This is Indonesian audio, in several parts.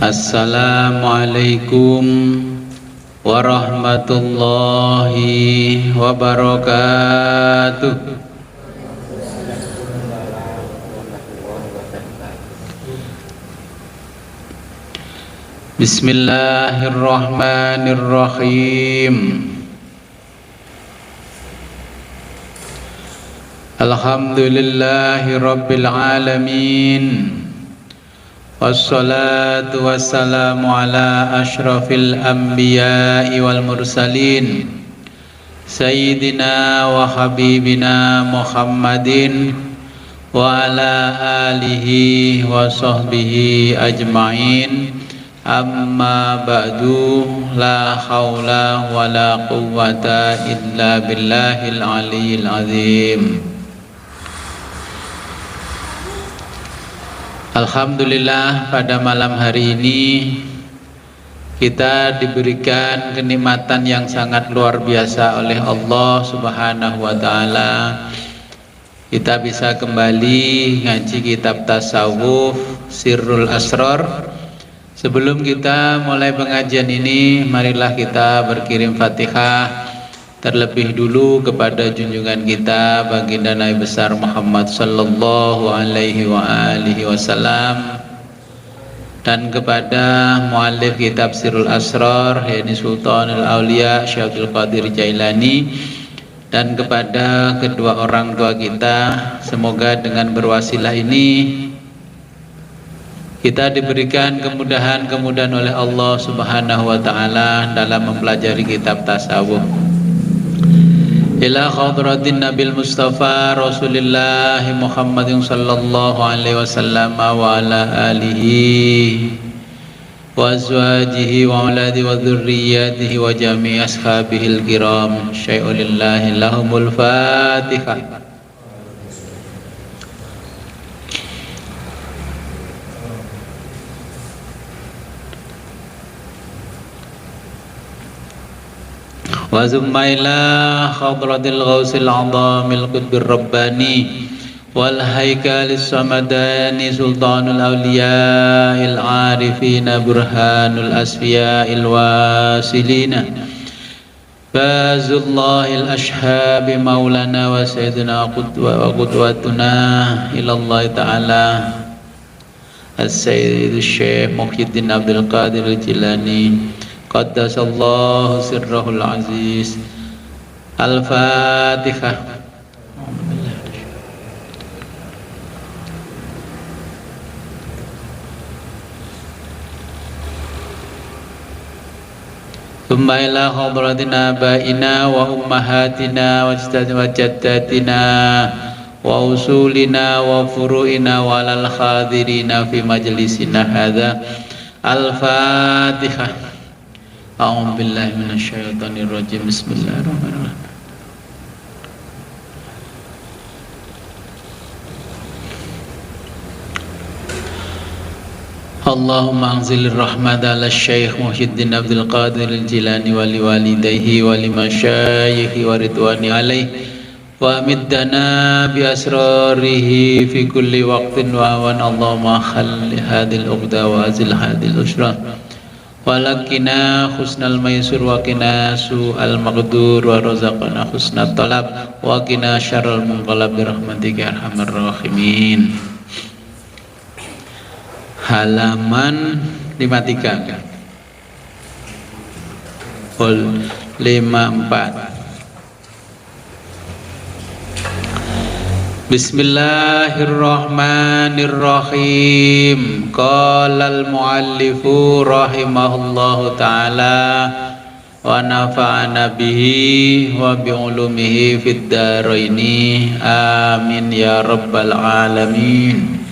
Assalamualaikum warahmatullahi wabarakatuh. Bismillahirrahmanirrahim. Alhamdulillahi rabbil alamin. Wassalatu wassalamu ala ashrafil anbiya'i wal mursalin Sayyidina wa habibina Muhammadin wa ala alihi wa sahbihi ajma'in. Amma ba'du, la hawla wa la quwwata illa billahil aliyyil azim. Alhamdulillah, pada malam hari ini kita diberikan kenikmatan yang sangat luar biasa oleh Allah Subhanahu wa taala. Kita bisa kembali ngaji kitab tasawuf Sirrul Asrar. Sebelum kita mulai pengajian ini, marilah kita berkirim Fatihah terlebih dulu kepada junjungan kita baginda Nabi besar Muhammad sallallahu alaihi wa alihi wasallam, dan kepada muallif kitab Sirrul Asrar yakni Sultanul Aulia Syekh Abdul Qadir Jailani, dan kepada kedua orang tua kita. Semoga dengan berwasilah ini kita diberikan kemudahan-kemudahan oleh Allah Subhanahu wa taala dalam mempelajari kitab tasawuf. Ila khadratin Nabil Mustafa Rasulillah Muhammadin sallallahu alaihi wasallam wa ala alihi wa azwajihi wa auladi wa dhurriyyatihi wa jami' ashabihil kiram. Syai'ulillahi lahumul Fatihah. Wa zummaila khadratil ghausil azamil qutbir rabbani wal haikalis samadani sultanul awliya'il arifina burhanul asfiya'il wasilina bazullahil ashhabi maulana wa sayyidina qudwa wa qudwatuna ilallahi ta'ala as-sayyid syekh Muhyiddin Abdul Qadir Al-Jilani qaddasallahu sirrahul aziz. Al-Fatihah. Thumma ila hadratina abaina wa ummahatina wa jaddatina wa usulina wa furu'ina wa lal khadirina fi majlisina hadha. Al-Fatihah. A'udzu billahi minasyaitonir rajim. Bismillahirrahmanirrahim. Allahumma anzilir rahmata ala Syekh Muhyiddin Abdul Qadir Al-Jilani wa liwalidayhi wa limasyayikhi wa ridwani alaihi wa middana bi asrarihi fi kulli waqtin wa awan. Allahumma khalli hadhil uqda wa azil hadhil usra walakina husnal maisur wa qina su'al maqdur wa razaqna husnat talab wa qina syarrul munqalab bi rahmatika arhamar rahimin. Halaman 53 54. Bismillahirrahmanirrahim. Qala al-muallifu rahimahullahu ta'ala wa nafa'ana bihi wa bi'ulumihi fid dharaini amin ya rabbal alamin.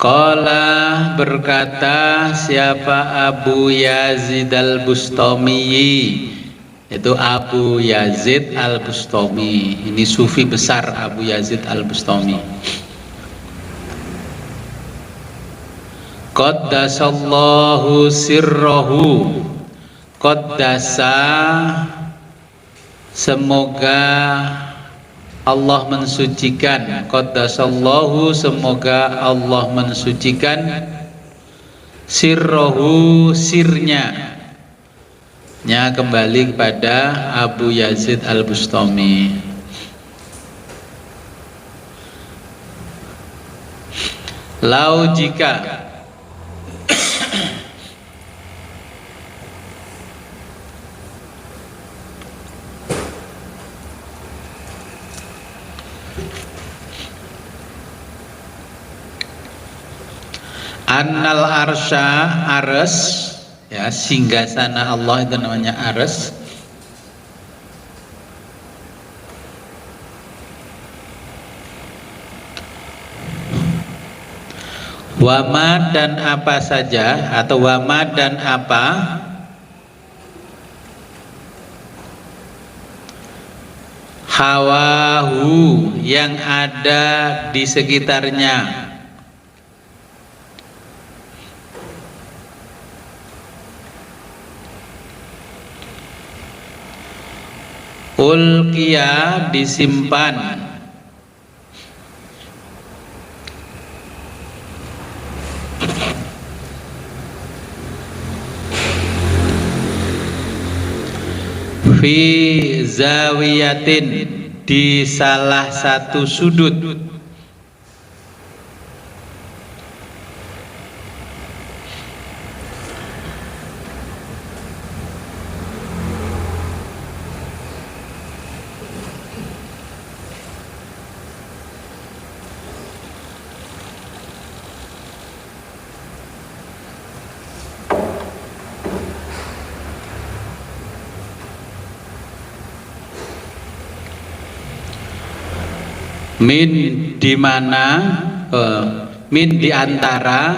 Qala, berkata siapa Abu Yazid al-Bustami, Itu Abu Yazid Al-Bustami. Ini sufi besar Abu Yazid Al-Bustami. Qaddasallahu sirrahu. Qaddasa, semoga Allah mensucikan. Qaddasallahu, semoga Allah mensucikan. Sirrahu, sirnya. Nya kembali kepada Abu Yazid Al-Bustami. Lau jika annal arsya, ares, ya, singgasana Allah itu namanya ares. Wama, dan apa saja, atau wama dan apa hawahu, yang ada di sekitarnya. Ulqiya, disimpan. Fi zawiyatin, di salah satu sudut. Min, di mana, min, di antara,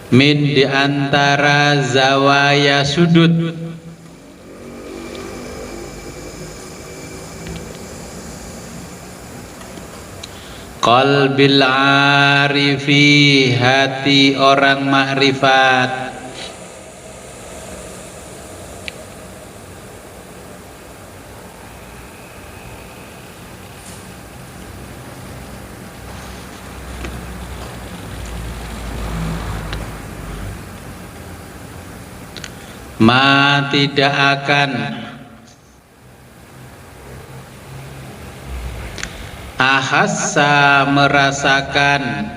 min, di antara zawaya, sudut. Qalbil arifi, hati orang makrifat. Ma, tidak akan ahassa, merasakan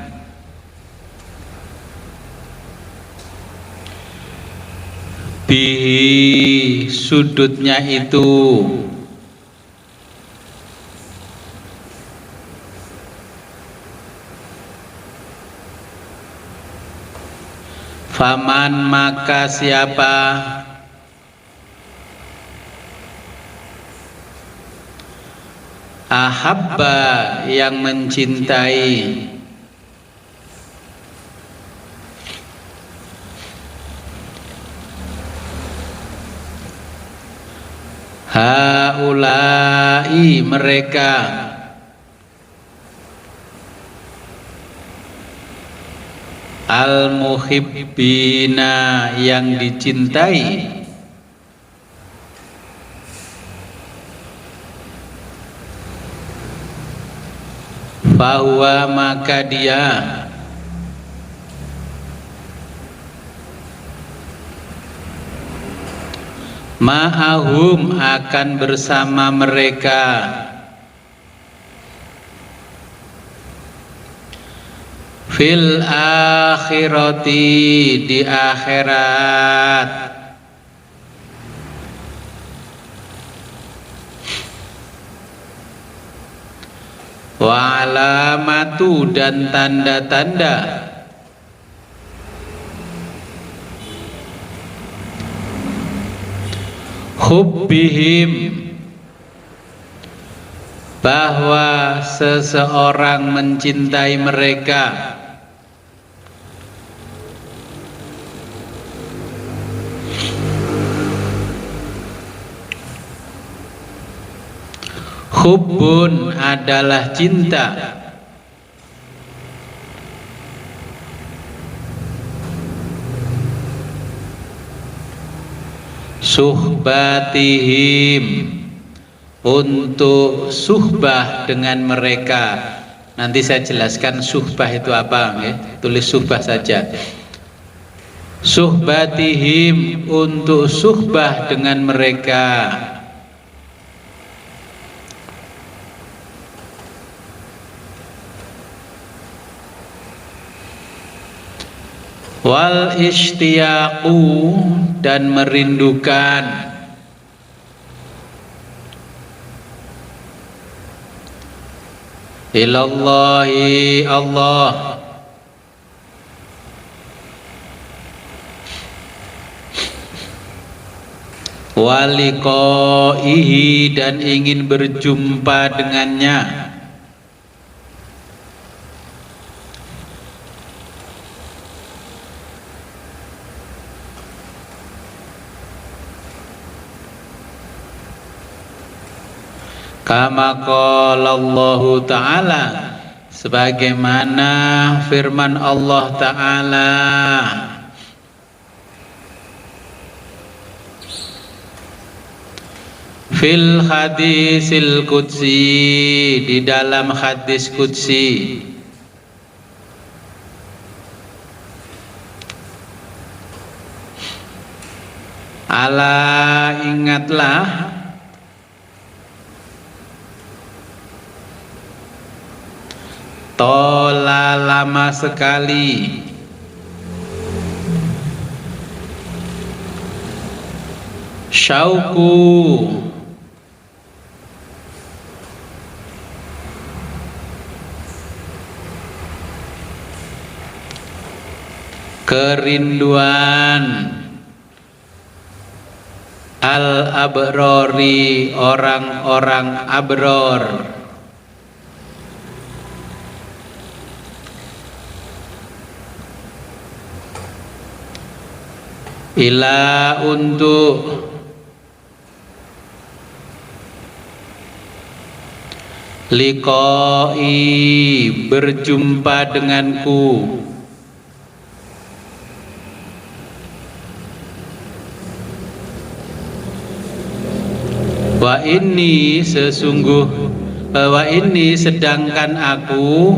bihi, sudutnya itu, faman, maka siapa, ahabba, yang mencintai, haulai, mereka, al-muhibbina, yang dicintai, bahwa maka dia ma'ahum, akan bersama mereka, fil akhirati, di akhirat, wa alamatu, dan tanda-tanda, hubbihim, bahwa seseorang mencintai mereka, Hubbun adalah cinta. Suhbatihim, untuk suhbah dengan mereka. Nanti saya jelaskan suhbah itu apa, ya. Tulis suhbah saja. Suhbatihim, untuk suhbah dengan mereka. Wal ishtiyaqu, dan merindukan. Ilallahi, Allah. Waliqaihi, dan ingin berjumpa dengannya. Kama qala Allah Ta'ala, sebagaimana firman Allah Ta'ala. Fil hadisil qudsi, di dalam hadis qudsi. Ala, ingatlah, tola lama sekali syauku, kerinduan, al-abrori, orang-orang abror. Ila, untuk liqai, berjumpa denganku. Wa ini sedangkan aku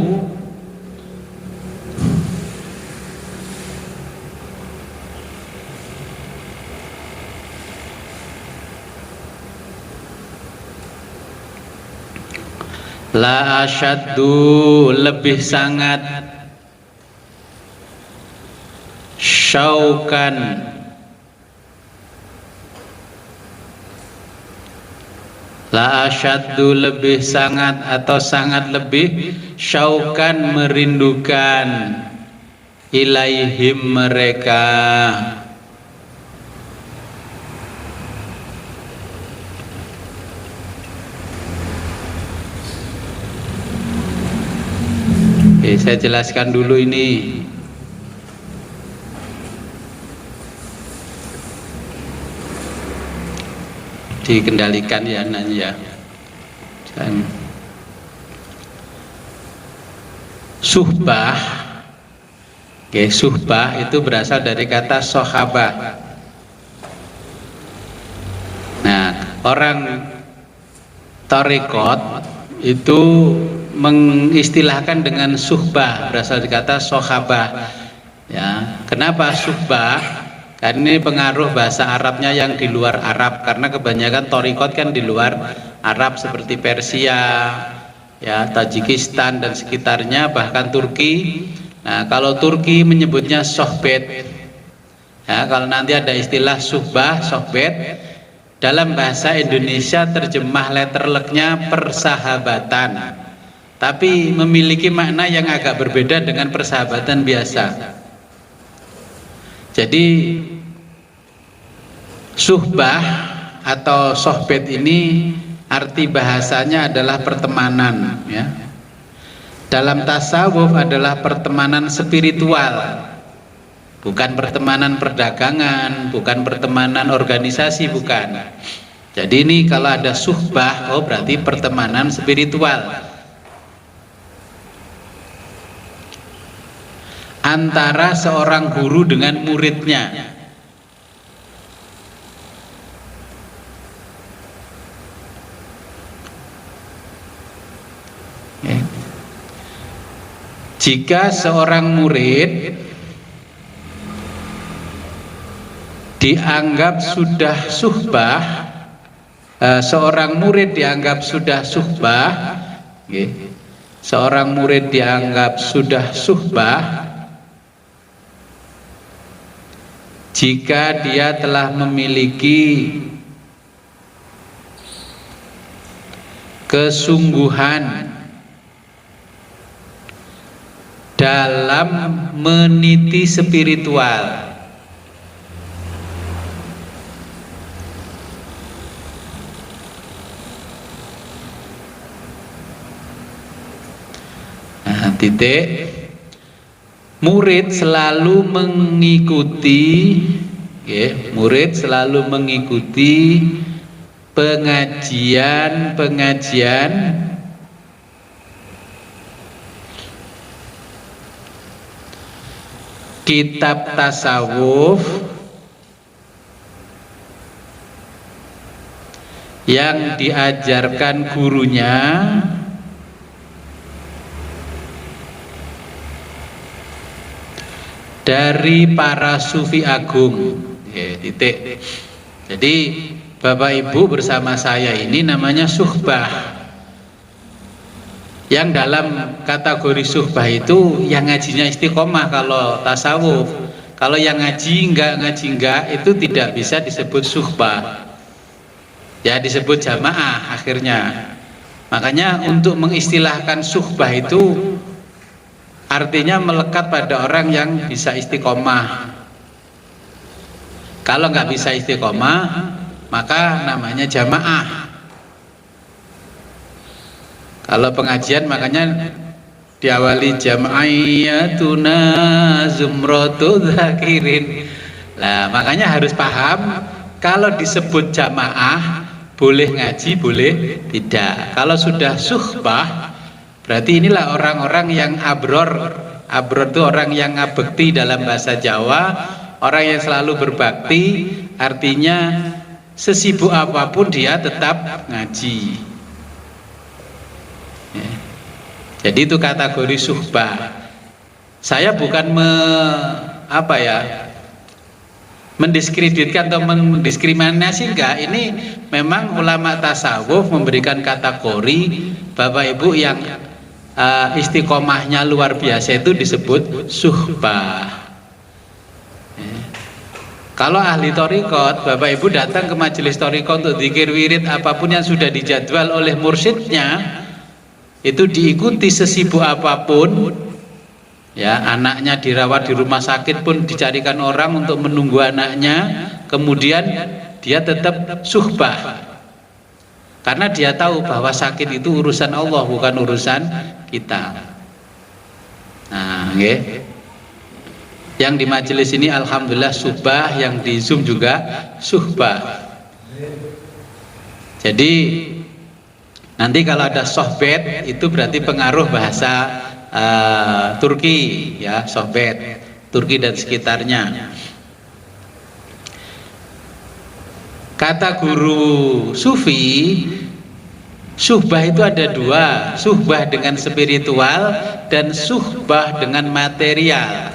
la asyaddu, lebih sangat syaukan, la asyaddu, lebih sangat atau sangat lebih, syaukan, merindukan, ilaihim, mereka. Oke, saya jelaskan dulu ini. Dikendalikan ya nanya. Dan suhbah, oke, suhbah itu berasal dari kata sahabah. Nah, orang tarekat itu mengistilahkan dengan suhbah, berasal dari kata sahabah. Ya, kenapa suhbah? Karena ini pengaruh bahasa Arabnya yang di luar Arab, karena kebanyakan tarekat kan di luar Arab seperti Persia, ya, Tajikistan dan sekitarnya, bahkan Turki. Nah, kalau Turki menyebutnya sohbet. Ya, kalau nanti ada istilah suhbah, sohbet, dalam bahasa Indonesia terjemah letterleknya persahabatan, tapi memiliki makna yang agak berbeda dengan persahabatan biasa. Jadi suhbah atau sohbet ini arti bahasanya adalah pertemanan, ya. Dalam tasawuf adalah pertemanan spiritual, bukan pertemanan perdagangan, bukan pertemanan organisasi, bukan. Jadi ini kalau ada suhbah, oh berarti pertemanan spiritual antara seorang guru dengan muridnya. Jika seorang murid dianggap sudah suhbah, seorang murid dianggap sudah suhbah, seorang murid dianggap sudah suhbah jika dia telah memiliki kesungguhan dalam meniti spiritual. Nah, titik. Murid selalu mengikuti, murid selalu mengikuti pengajian-pengajian kitab tasawuf yang diajarkan gurunya dari para sufi agung. Titik. Jadi Bapak Ibu bersama saya ini namanya suhbah. Yang dalam kategori suhbah itu yang ngajinya istiqomah kalau tasawuf. Kalau yang ngaji enggak itu tidak bisa disebut suhbah. Ya disebut jamaah akhirnya. Makanya untuk mengistilahkan suhbah itu artinya melekat pada orang yang bisa istiqomah. Kalau nggak bisa istiqomah, maka namanya jamaah. Kalau pengajian makanya diawali jama'iyatuna zumratu dzakirin. Nah, makanya harus paham kalau disebut jamaah boleh ngaji, boleh tidak. Kalau sudah suhbah berarti inilah orang-orang yang abror. Abror itu orang yang ngabekti dalam bahasa Jawa, orang yang selalu berbakti, artinya sesibuk apapun dia tetap ngaji. Jadi itu kategori suhbah. Saya bukan mendiskreditkan atau mendiskriminasi, enggak. Ini memang ulama tasawuf memberikan kategori Bapak Ibu yang istiqomahnya luar biasa itu disebut suhbah. Kalau ahli thariqat, Bapak Ibu datang ke majelis thariqat untuk zikir wirid apapun yang sudah dijadwal oleh mursyidnya, itu diikuti sesibuk apapun. Ya, anaknya dirawat di rumah sakit pun dicarikan orang untuk menunggu anaknya, kemudian dia tetap suhbah. Karena dia tahu bahwa sakit itu urusan Allah, bukan urusan kita. Nah, yang di majelis ini alhamdulillah suhbah, yang di Zoom juga suhbah. Jadi nanti kalau ada sohbet itu berarti pengaruh bahasa Turki, ya, sohbet Turki dan sekitarnya. Kata guru sufi, suhbah itu ada dua, suhbah dengan spiritual dan suhbah dengan material.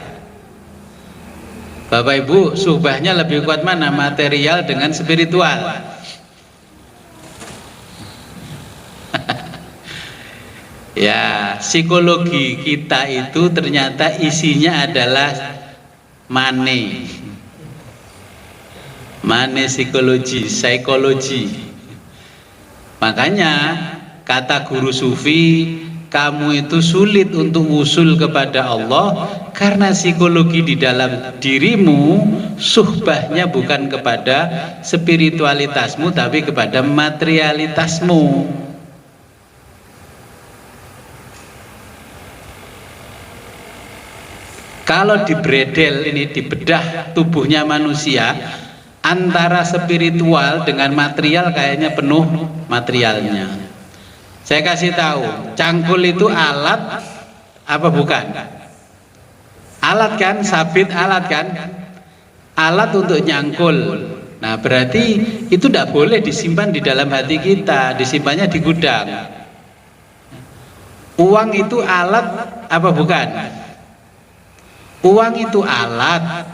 Bapak Ibu, suhbahnya lebih kuat mana, material dengan spiritual? Ya, psikologi kita itu ternyata isinya adalah Mane psikologi. Makanya kata guru sufi, kamu itu sulit untuk usul kepada Allah karena psikologi di dalam dirimu suhbahnya bukan kepada spiritualitasmu tapi kepada materialitasmu. Kalau dibredel ini, dibedah tubuhnya manusia, antara spiritual dengan material kayaknya penuh materialnya. Saya kasih tahu, cangkul itu alat apa bukan? Alat kan, sabit alat kan? Alat untuk nyangkul. Nah berarti itu tidak boleh disimpan di dalam hati kita, disimpannya di gudang. Uang itu alat apa bukan? Uang itu alat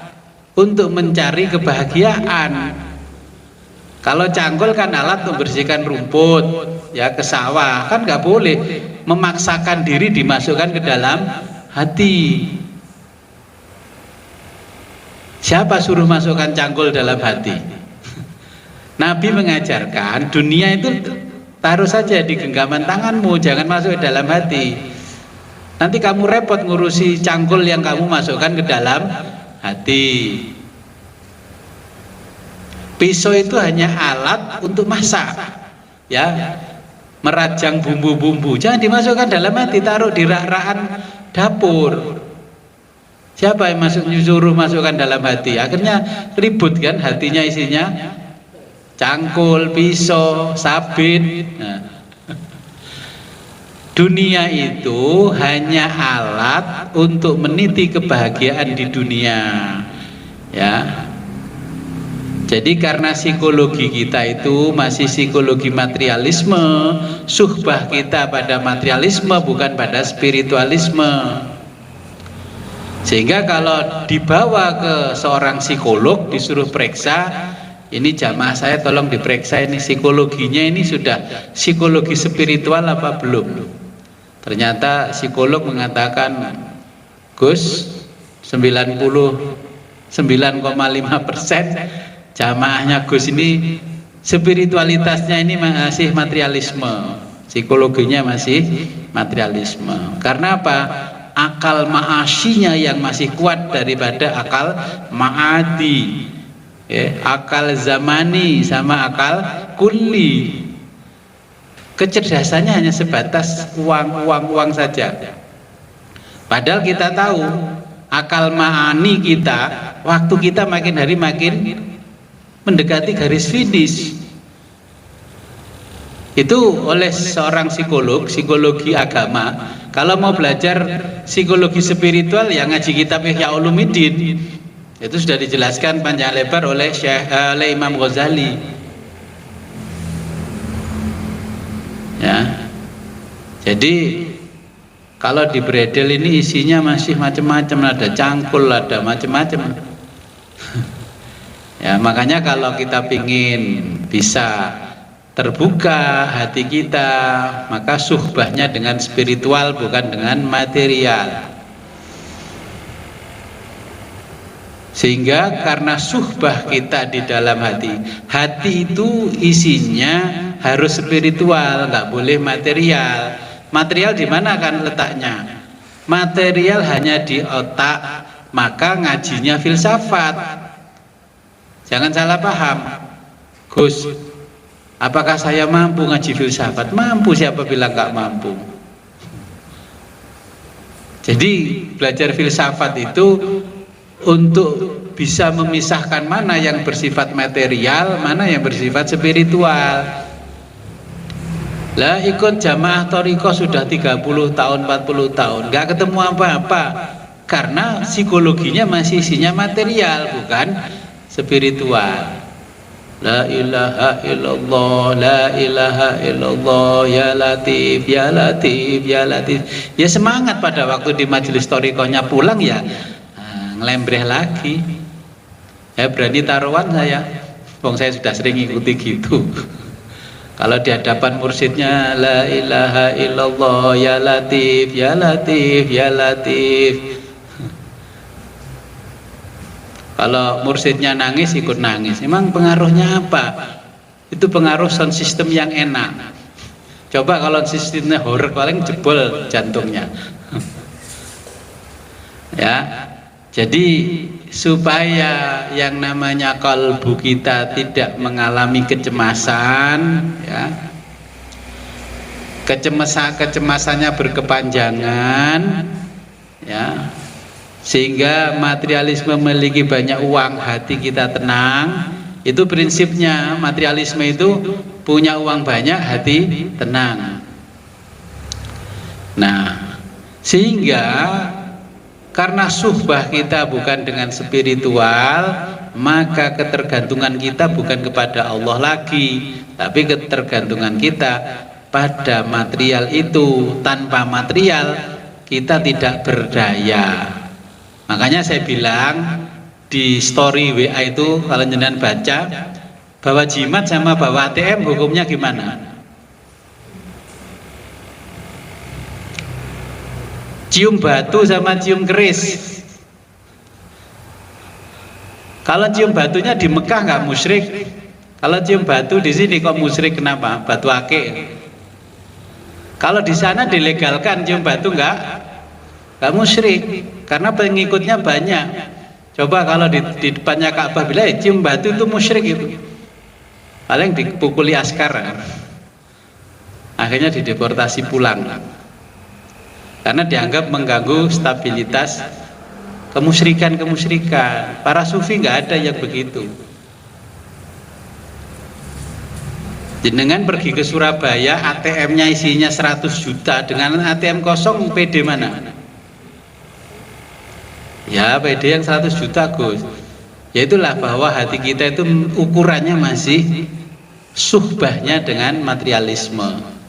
untuk mencari kebahagiaan. Kalau cangkul kan alat untuk membersihkan rumput, ya ke sawah, kan nggak boleh memaksakan diri dimasukkan ke dalam hati. Siapa suruh masukkan cangkul dalam hati? Nabi mengajarkan dunia itu taruh saja di genggaman tanganmu, jangan masuk ke dalam hati. Nanti kamu repot ngurusi cangkul yang kamu masukkan ke dalam hati. Pisau itu hanya alat untuk masak, ya, merajang bumbu-bumbu. Jangan dimasukkan dalam hati, taruh di rak-rakan dapur. Siapa yang nyuruh masukkan dalam hati? Akhirnya ribut kan, hatinya isinya cangkul, pisau, sabit. Nah. Dunia itu hanya alat untuk meniti kebahagiaan di dunia, ya. Jadi karena psikologi kita itu masih psikologi materialisme, suhbah kita pada materialisme bukan pada spiritualisme. Sehingga kalau dibawa ke seorang psikolog disuruh periksa, ini jamaah saya tolong diperiksa ini psikologinya ini sudah psikologi spiritual apa belum. Ternyata psikolog mengatakan, Gus, 99,5% jamaahnya Gus ini spiritualitasnya ini masih materialisme, psikologinya masih materialisme. Karena apa? Akal ma'asyinya yang masih kuat daripada akal ma'adi, ya, akal zamani sama akal kulli. Kecerdasannya hanya sebatas uang saja. Padahal kita tahu akal ma'ani kita, waktu kita makin hari makin mendekati garis finish. Itu oleh seorang psikolog, psikologi agama. Kalau mau belajar psikologi spiritual yang ngaji kitab Ihya Ulumuddin, itu sudah dijelaskan panjang lebar oleh Imam Ghazali. Ya. Jadi kalau di bredel ini isinya masih macam-macam, ada cangkul, ada macam-macam. Ya, makanya kalau kita pingin bisa terbuka hati kita, maka suhbahnya dengan spiritual bukan dengan material. Sehingga karena suhbah kita di dalam hati itu isinya harus spiritual, nggak boleh material. Material di mana kan letaknya? Material hanya di otak, maka ngajinya filsafat. Jangan salah paham, Gus. Apakah saya mampu ngaji filsafat? Mampu, siapa bilang nggak mampu? Jadi belajar filsafat itu untuk bisa memisahkan mana yang bersifat material, mana yang bersifat spiritual. Lah ikut jamaah thariqah sudah 30 tahun, 40 tahun, nggak ketemu apa-apa. Karena psikologinya masih isinya material, bukan spiritual. La ilaha illallah, la ilaha illallah, ya latif, ya latif, ya latif. Ya semangat pada waktu di majelis thariqahnya, pulang ya ngelembreh lagi. Ya berani taruhan saya. Wong saya sudah sering ikuti gitu. Kalau di hadapan mursyidnya la ilaha illallah, ya latif, ya latif, ya latif. Kalau mursyidnya nangis, ikut nangis. Emang pengaruhnya apa? Itu pengaruh sound system yang enak. Coba kalau sistemnya horor, paling jebol jantungnya. Ya, jadi supaya yang namanya kalbu kita tidak mengalami kecemasan, ya, kecemasannya berkepanjangan, ya, sehingga materialisme memiliki banyak uang, hati kita tenang, Itu prinsipnya. Materialisme itu punya uang banyak, hati tenang. Nah, sehingga karena suhbah kita bukan dengan spiritual, maka ketergantungan kita bukan kepada Allah lagi, tapi ketergantungan kita pada material itu. Tanpa material kita tidak berdaya. Makanya saya bilang di story WA itu, kalau jenengan baca, bawa jimat sama bawa ATM hukumnya gimana? Cium batu sama cium keris. Kalau cium batunya di Mekah nggak musyrik. Kalau cium batu di sini kok musyrik, kenapa? Batu akik. Kalau di sana dilegalkan cium batu nggak musyrik, karena pengikutnya banyak. Coba kalau di depannya Ka'bah bilang cium batu itu musyrik, itu paling dipukuli askar. Akhirnya dideportasi pulang. Karena dianggap mengganggu stabilitas kemusyrikan. Para sufi nggak ada yang begitu. Jenengan pergi ke Surabaya, ATM-nya isinya 100 juta, dengan ATM kosong PD mana? Ya PD yang 100 juta Gus. Ya itulah bahwa hati kita itu ukurannya masih suhbahnya dengan materialisme.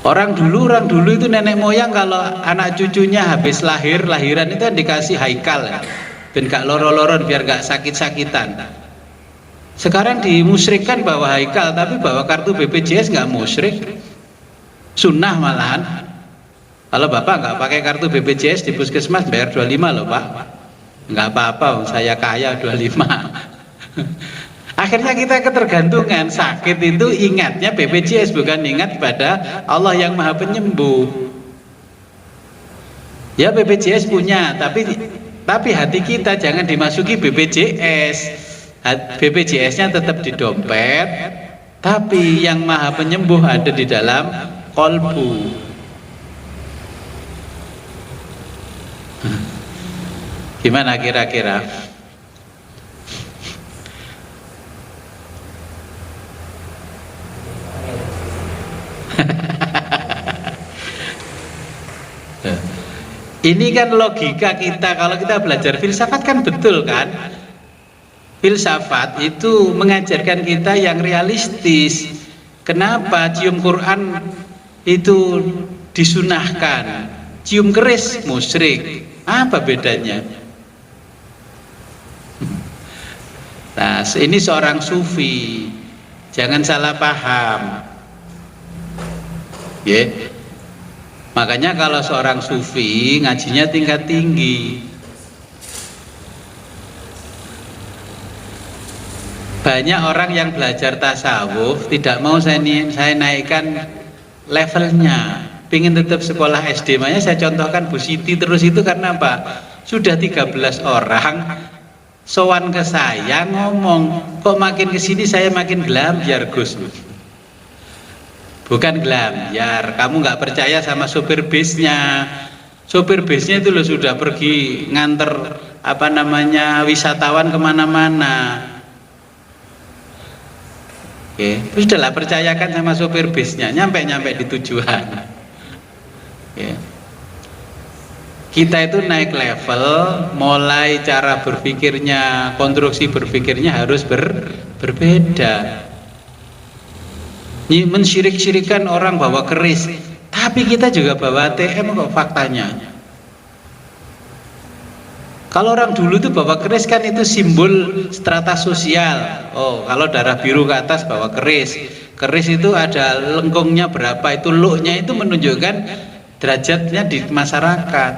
Orang dulu itu nenek moyang kalau anak cucunya habis lahiran itu kan dikasih haikal, ben gak loro-loron, biar gak sakit-sakitan. Sekarang dimusyrikkan bawa haikal, tapi bawa kartu BPJS nggak musyrik, sunnah malahan. Kalau bapak nggak pakai kartu BPJS di puskesmas bayar 25 loh pak, nggak apa-apa, saya kaya 25. Akhirnya kita ketergantungan. Sakit itu ingatnya BPJS, bukan ingat pada Allah yang Maha Penyembuh. Ya BPJS punya, tapi hati kita jangan dimasuki BPJS. BPJS-nya tetap di dompet, tapi yang Maha Penyembuh ada di dalam kolbu. Gimana kira-kira? Ini kan logika kita. Kalau kita belajar filsafat kan betul kan? Filsafat itu mengajarkan kita yang realistis. Kenapa cium Quran itu disunahkan, cium keris musyrik? Apa bedanya? Nah, ini seorang sufi, jangan salah paham. Ya. Makanya kalau seorang sufi ngajinya tingkat tinggi. Banyak orang yang belajar tasawuf tidak mau saya naikkan levelnya, pingin tetap sekolah SD. Makanya saya contohkan Bu Siti terus itu karena apa? Sudah 13 orang sowan ke saya ngomong, kok makin kesini saya makin gelamjar Gus. Bukan gelamjar, kamu nggak percaya sama sopir bisnya. Sopir bisnya itu loh sudah pergi nganter wisatawan kemana-mana. Oke, sudahlah percayakan sama sopir bisnya, nyampe di tujuan. Oke. Kita itu naik level, mulai cara berpikirnya, konstruksi berpikirnya harus berbeda. Mensyirik-syirikan orang bawa keris, tapi kita juga bawa ATM kok faktanya. Kalau orang dulu itu bawa keris kan itu simbol strata sosial. Oh, kalau darah biru ke atas bawa keris. Keris itu ada lengkungnya berapa, itu luknya itu menunjukkan derajatnya di masyarakat.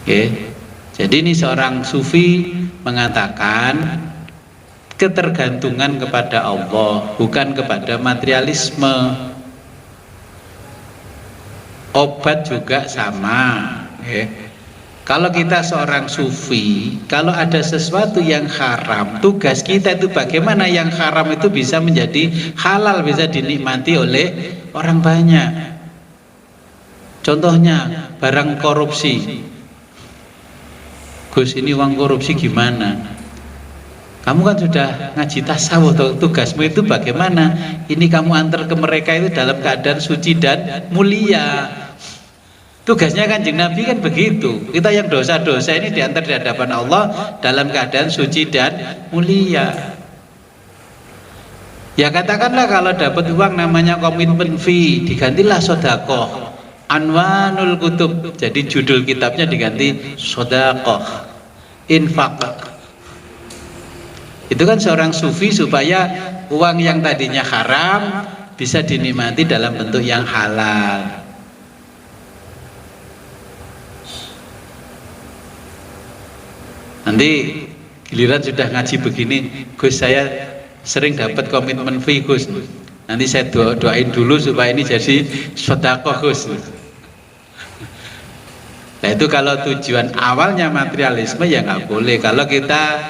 Oke. Jadi ini seorang sufi mengatakan ketergantungan kepada Allah, bukan kepada materialisme. Obat juga sama. Kalau kita seorang sufi, kalau ada sesuatu yang haram, tugas kita itu bagaimana yang haram itu bisa menjadi halal, bisa dinikmati oleh orang banyak. Contohnya barang korupsi. Gus, ini uang korupsi gimana? Kamu kan sudah ngaji tasawuf, tugasmu itu bagaimana? Ini kamu antar ke mereka itu dalam keadaan suci dan mulia. Tugasnya Kanjeng Nabi kan begitu. Kita yang dosa-dosa ini diantar di hadapan Allah dalam keadaan suci dan mulia. Ya katakanlah kalau dapat uang namanya komitmen fee, digantilah sodakoh. Anwanul kutub, jadi judul kitabnya diganti sodakoh, infak. Itu kan seorang sufi supaya uang yang tadinya haram bisa dinikmati dalam bentuk yang halal. Nanti giliran sudah ngaji begini, Gus saya sering dapat komitmen fee Gus. Nanti saya doain dulu supaya ini jadi sedekah Gus. Nah itu kalau tujuan awalnya materialisme ya nggak boleh. Kalau kita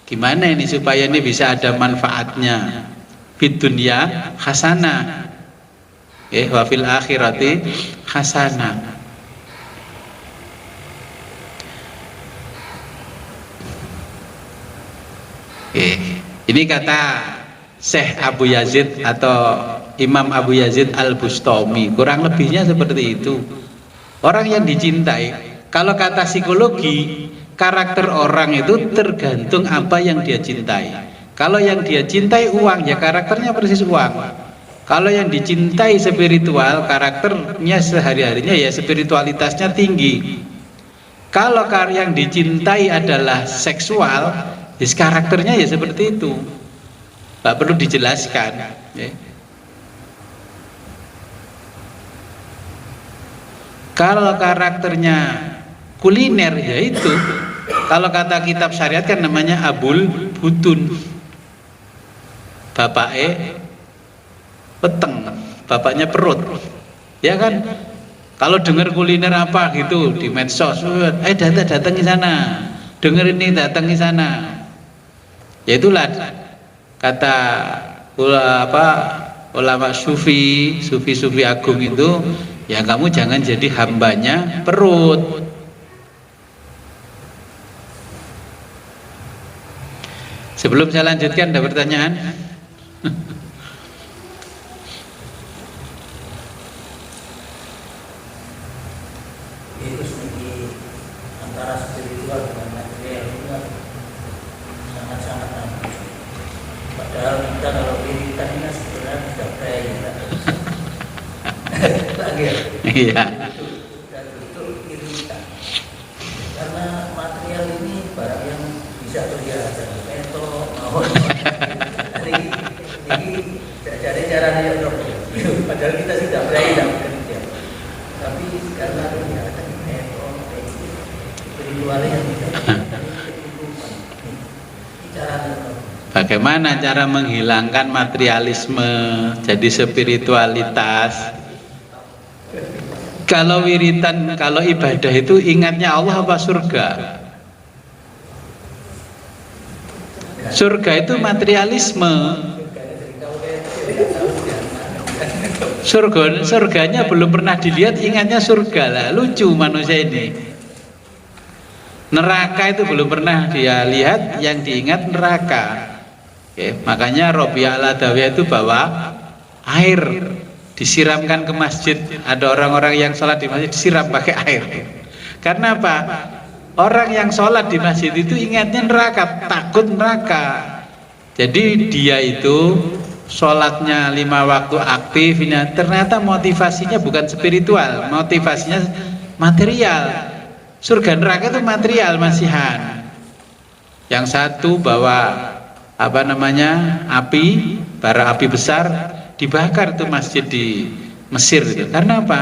gimana ini supaya ini bisa ada manfaatnya, fid dunya hasanah, wa fil akhirati hasanah. Ini kata Syekh Abu Yazid atau Imam Abu Yazid Al-Bustami, kurang lebihnya seperti itu. Orang yang dicintai, kalau kata psikologi, karakter orang itu tergantung apa yang dia cintai. Kalau yang dia cintai uang, ya karakternya persis uang. Kalau yang dicintai spiritual, karakternya sehari-harinya ya spiritualitasnya tinggi. Kalau yang dicintai adalah seksual, ya karakternya ya seperti itu. Nggak perlu dijelaskan. Ya. Kalau karakternya kuliner, yaitu kalau kata kitab syariat kan namanya abul butun, bapaknya peteng, bapaknya perut, ya kan? Kalau dengar kuliner apa gitu di medsos, datang di sana, dengar ini datang di sana, ya itulah kata ulama sufi agung itu. Ya kamu jangan jadi hambanya perut. Sebelum saya lanjutkan, ada pertanyaan? Itu segi antara spiritual dengan material itu sangat-sangat bagus. Padahal kita kalau wiritan ini sebenarnya tidak baik. Iya. Dan betul wiritan. Karena material ini barang yang bisa berjalan. Jadi caranya dok. Padahal kita sudah berani dalam kerja. Tapi karena ternyata spiritualnya yang tidak. Bagaimana cara menghilangkan materialisme jadi spiritualitas? Kalau wiritan, kalau ibadah itu ingatnya Allah apa surga? Surga itu materialisme. Surganya belum pernah dilihat, ingatnya surga lah. Lucu manusia ini. Neraka itu belum pernah dia lihat, yang diingat neraka. Oke, makanya Robiah Al-Adawiyah itu bawa air, disiramkan ke masjid. Ada orang-orang yang sholat di masjid disiram pakai air. Karena apa? Orang yang sholat di masjid itu ingatnya neraka, takut neraka. Jadi dia itu sholatnya 5 waktu aktif, ternyata motivasinya bukan spiritual, motivasinya material. Surga neraka itu material masihan. Yang satu bawa api, bara api besar, dibakar tuh masjid di Mesir itu. Karena apa?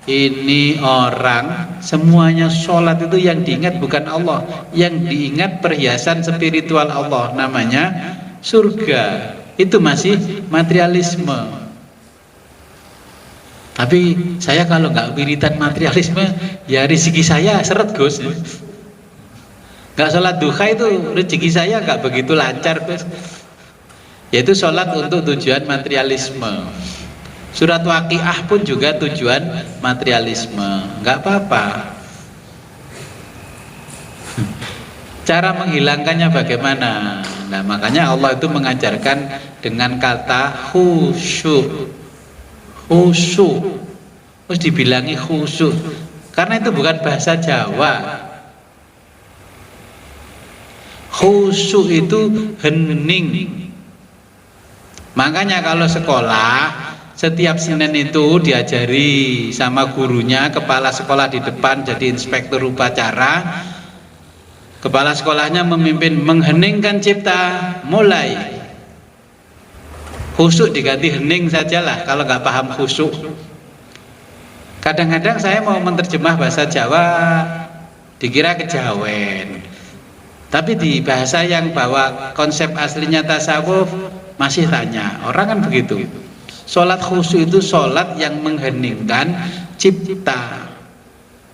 Ini orang semuanya sholat itu yang diingat bukan Allah, yang diingat perhiasan spiritual Allah, namanya surga. Itu masih materialisme. Tapi saya kalau nggak wiritan materialisme, ya rezeki saya seret Gus. Nggak sholat duha itu rezeki saya nggak begitu lancar Gus. Yaitu sholat untuk tujuan materialisme. Surat Waqiah pun juga tujuan materialisme, nggak apa-apa. Cara menghilangkannya bagaimana? Nah, makanya Allah itu mengajarkan dengan kata khusyuk. Khusyuk. Terus dibilangi khusyuk. Karena itu bukan bahasa Jawa. Khusyuk itu hening. Makanya kalau sekolah setiap Senin itu diajari sama gurunya, kepala sekolah di depan jadi inspektur upacara. Kepala sekolahnya memimpin mengheningkan cipta, mulai. Khusyuk diganti hening sajalah kalau nggak paham khusyuk. Kadang-kadang saya mau menerjemah bahasa Jawa dikira kejawen. Tapi di bahasa yang bawa konsep aslinya tasawuf masih tanya, orang kan begitu. Sholat khusyuk itu sholat yang mengheningkan cipta.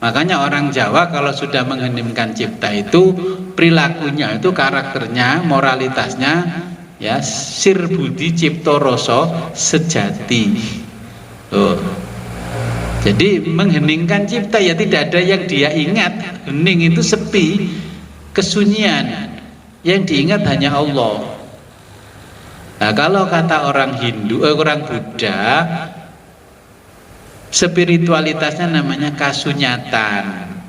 Makanya orang Jawa kalau sudah mengheningkan cipta itu perilakunya itu karakternya, moralitasnya ya sir budi cipto rasa sejati. Tuh. Jadi mengheningkan cipta ya tidak ada yang dia ingat. Hening itu sepi, kesunyian. Yang diingat hanya Allah. Nah, kalau kata orang Hindu, orang Buddha, spiritualitasnya namanya kasunyatan,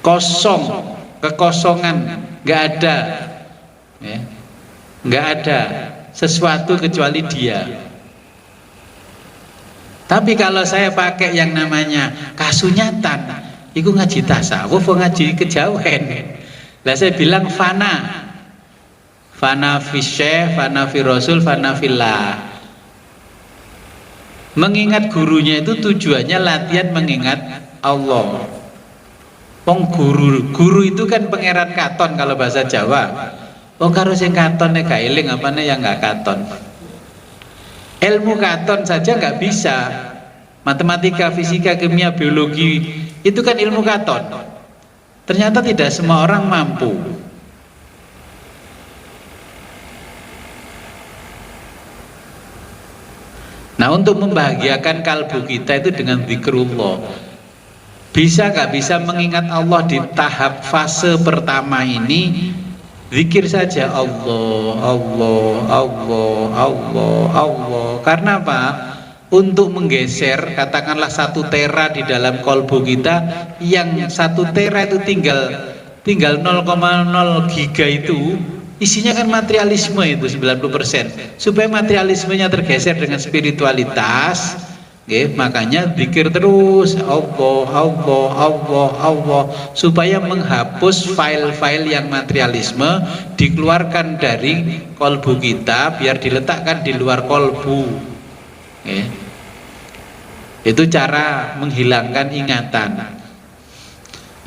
kosong, kekosongan, nggak ada, ya, nggak ada sesuatu kecuali Dia. Tapi kalau saya pakai yang namanya kasunyatan, itu ngaji tasawuf, ngaji kejawen. Lah saya bilang fana. Fana fi syekh, fana fi rasul, fana fillah. Mengingat gurunya itu tujuannya latihan mengingat Allah. Guru itu kan pangeran katon kalau bahasa Jawa. Karo sing katon nek gak eling apane yang gak katon. Ilmu katon saja nggak bisa. Matematika, fisika, kimia, biologi itu kan ilmu katon. Ternyata tidak semua orang mampu. Nah, untuk membahagiakan kalbu kita itu dengan zikrullah. Bisa gak bisa mengingat Allah di tahap fase pertama ini? Zikir saja Allah, Allah, Allah, Allah, Allah. Karena apa? Untuk menggeser katakanlah 1 tera di dalam kolbu kita, yang 1 tera itu tinggal 0,0 giga itu isinya kan materialisme itu 90%. Supaya materialismenya tergeser dengan spiritualitas, makanya zikir terus Allah, Allah, Allah, Allah, supaya menghapus file-file yang materialisme, dikeluarkan dari kolbu kita biar diletakkan di luar kolbu. Itu cara menghilangkan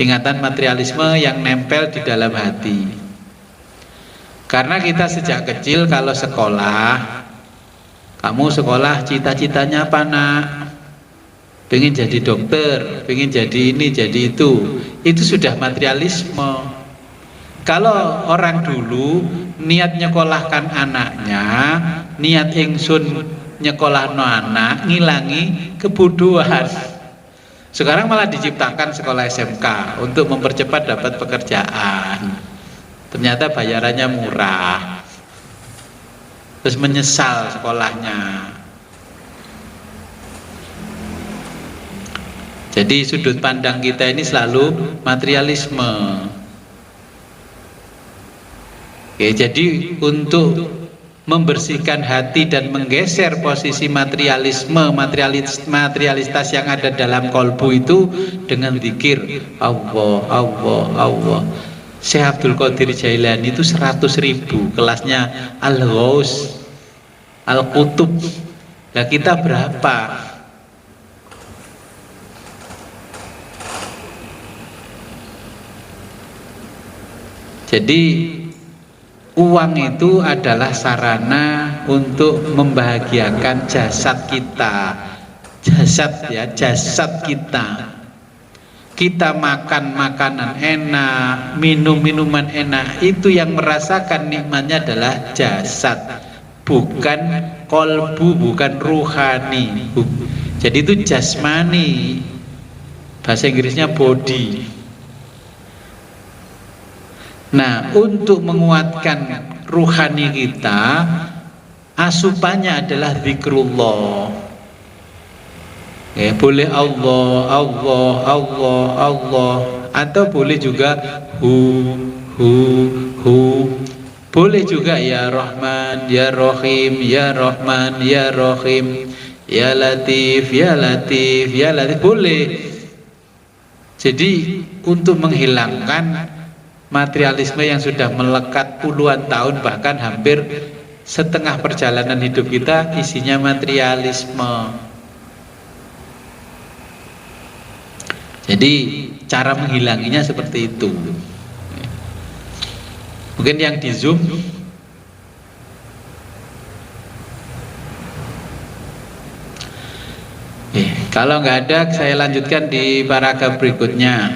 ingatan materialisme yang nempel di dalam hati. Karena kita sejak kecil kalau sekolah, kamu sekolah cita-citanya apa nak? Pengen jadi dokter, pengen jadi ini, jadi itu sudah materialisme. Kalau orang dulu niat nyekolahkan anaknya, niat ingsun nyekolahno anak, ngilangi kebodohan. Sekarang malah diciptakan sekolah SMK untuk mempercepat dapat pekerjaan. Ternyata bayarannya murah, terus menyesal sekolahnya. Jadi sudut pandang kita ini selalu materialisme. Jadi untuk membersihkan hati dan menggeser posisi materialitas yang ada dalam kolbu itu dengan zikir Allah, Allah, Allah. Syekh Abdul Qadir Jailani itu 100.000 kelasnya Al-Ghaus, Al-Qutub. Nah kita berapa? Jadi uang itu adalah sarana untuk membahagiakan jasad kita. Jasad kita. Kita makan makanan enak, minum minuman enak, itu yang merasakan nikmatnya adalah jasad. bukan kolbu, bukan ruhani. Jadi itu jasmani, bahasa Inggrisnya body. Nah, untuk menguatkan ruhani kita, asupannya adalah zikrullah. Boleh Allah, Allah, Allah, Allah, atau boleh juga hu. Boleh juga ya Rahman, ya Rahim, ya Rahman, ya Rahim, ya Latif, ya Latif, ya Latif, boleh. Jadi untuk menghilangkan materialisme yang sudah melekat puluhan tahun, bahkan hampir setengah perjalanan hidup kita isinya materialisme. Jadi cara menghilanginya seperti itu. Mungkin yang di Zoom kalau nggak ada, saya lanjutkan di paragraf berikutnya.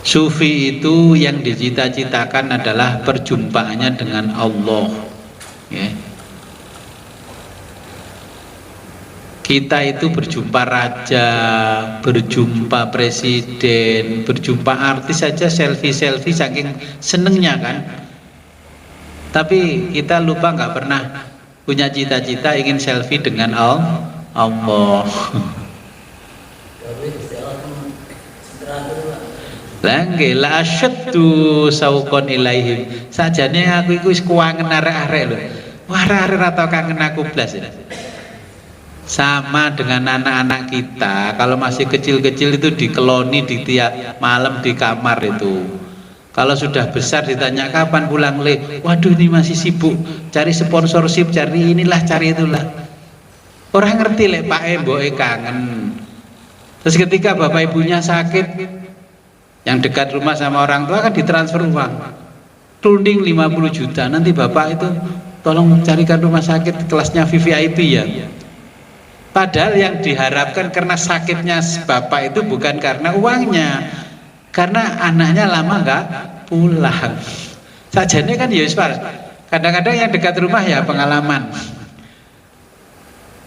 Sufi itu yang dicita-citakan adalah perjumpaannya dengan Allah. Kita itu berjumpa raja, berjumpa presiden, berjumpa artis saja selfie saking senengnya kan. Tapi kita lupa nggak pernah punya cita-cita ingin selfie dengan Allah. Langge la asyaddu sauqon ilaihim. Sajane aku iku wis kuwangen arek-arek lho. Wah, arek-arek ra tau kangen aku blas. Sama dengan anak-anak kita, kalau masih kecil-kecil itu dikeloni di tiap malam di kamar itu. Kalau sudah besar ditanya kapan pulang le, waduh ini masih sibuk cari sponsorship, cari inilah, cari itulah. Orang ngerti le Pak mboke kangen. Terus ketika bapak ibunya sakit, yang dekat rumah sama orang tua kan ditransfer uang, tunding 50 juta. Nanti bapak itu tolong carikan rumah sakit kelasnya VVIP ya. Padahal yang diharapkan karena sakitnya bapak itu bukan karena uangnya, karena anaknya lama nggak pulang. Sajane kan ya kadang-kadang yang dekat rumah ya pengalaman.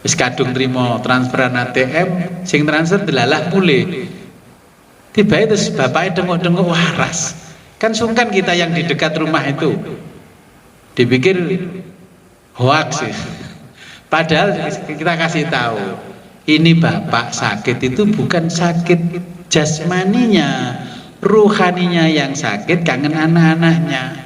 Wis kadung trimo transferan ATM, sing transfer delalah pulih. Tiba itu bapaknya dengok-dengok waras. Kan sungkan kita yang di dekat rumah itu. Dipikir hoax sih. Padahal kita kasih tahu, ini bapak sakit itu bukan sakit jasmaninya, ruhaninya yang sakit, kangen anak-anaknya.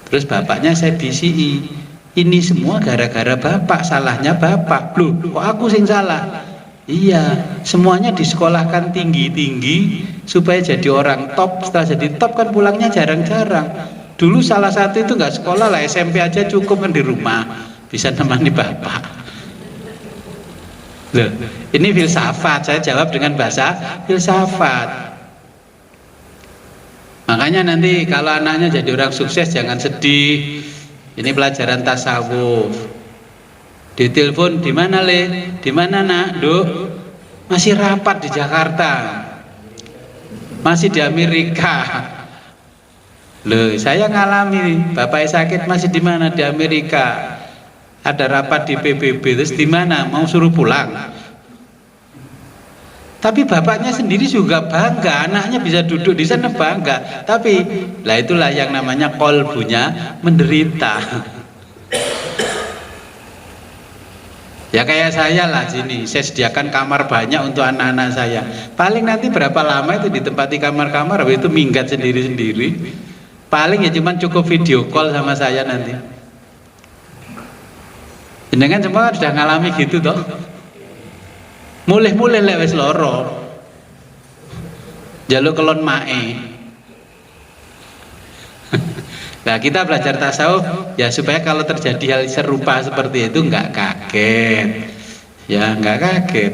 Terus bapaknya saya bisi, ini semua gara-gara bapak, salahnya bapak. Loh, kok aku sing salah? Iya, semuanya disekolahkan tinggi-tinggi supaya jadi orang top. Setelah jadi top kan pulangnya jarang-jarang. Dulu salah satu itu nggak sekolah lah, SMP aja cukup kan di rumah, bisa nemani bapak. Loh, ini filsafat, saya jawab dengan bahasa filsafat. Makanya nanti kalau anaknya jadi orang sukses jangan sedih. Ini pelajaran tasawuf. Ditelepon, di mana le? Di mana nak? Duk, masih rapat di Jakarta. Masih di Amerika. Loh, saya ngalami, bapak sakit masih di mana? Di Amerika. Ada rapat di PBB, terus di mana? Mau suruh pulang. Tapi bapaknya sendiri juga bangga, anaknya bisa duduk di sana bangga. Tapi lah itulah yang namanya kolbunya menderita. Ya kayak saya lah sini, saya sediakan kamar banyak untuk anak-anak saya. Paling nanti berapa lama itu ditempati kamar-kamar, habis itu minggat sendiri-sendiri. Paling ya cuman cukup video call sama saya nanti. Jenengan semua sudah ngalami gitu toh. Mulih-mulih lek wis loro. Jaluk kelon mae. Nah, kita belajar tasawuf ya supaya kalau terjadi hal serupa seperti itu enggak kaget. Ya, enggak kaget.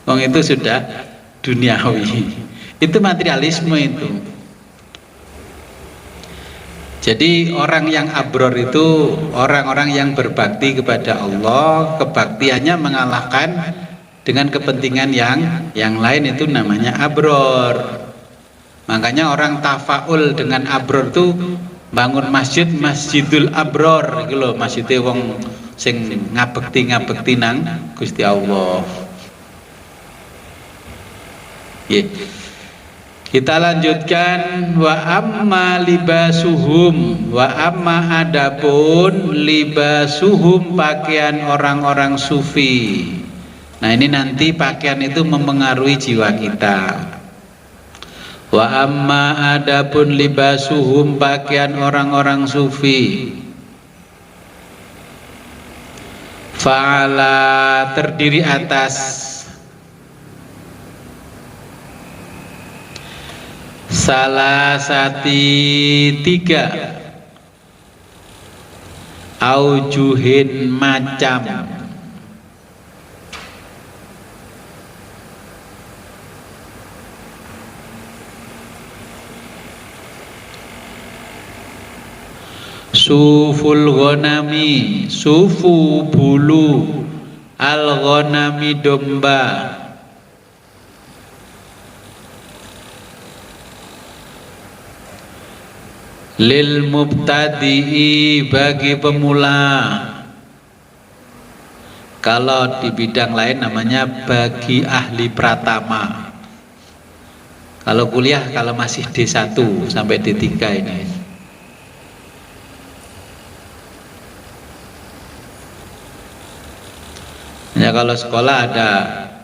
Wong itu sudah duniawi. Itu materialisme itu. Jadi orang yang abror itu orang-orang yang berbakti kepada Allah, kebaktiannya mengalahkan dengan kepentingan yang lain, itu namanya abror. Makanya orang tafaul dengan abror tuh bangun masjid, Masjidul Abror gitu loh, masjidnya wong sing ngabekti nang Gusti Allah. Kita lanjutkan, wa amma libasuhum, wa amma adapun libasuhum, pakaian orang-orang sufi. Nah ini nanti pakaian itu mempengaruhi jiwa kita. Wa amma adapun libasuhum, pakaian orang-orang sufi. Fa'ala, terdiri atas salah sati 3 aujuhin macam suful ghanami, sufu bulu, al ghanami domba, lil mubtadi'i, bagi pemula. Kalau di bidang lain namanya bagi ahli pratama. Kalau kuliah, kalau masih D1 sampai D3 ini. Ya kalau sekolah ada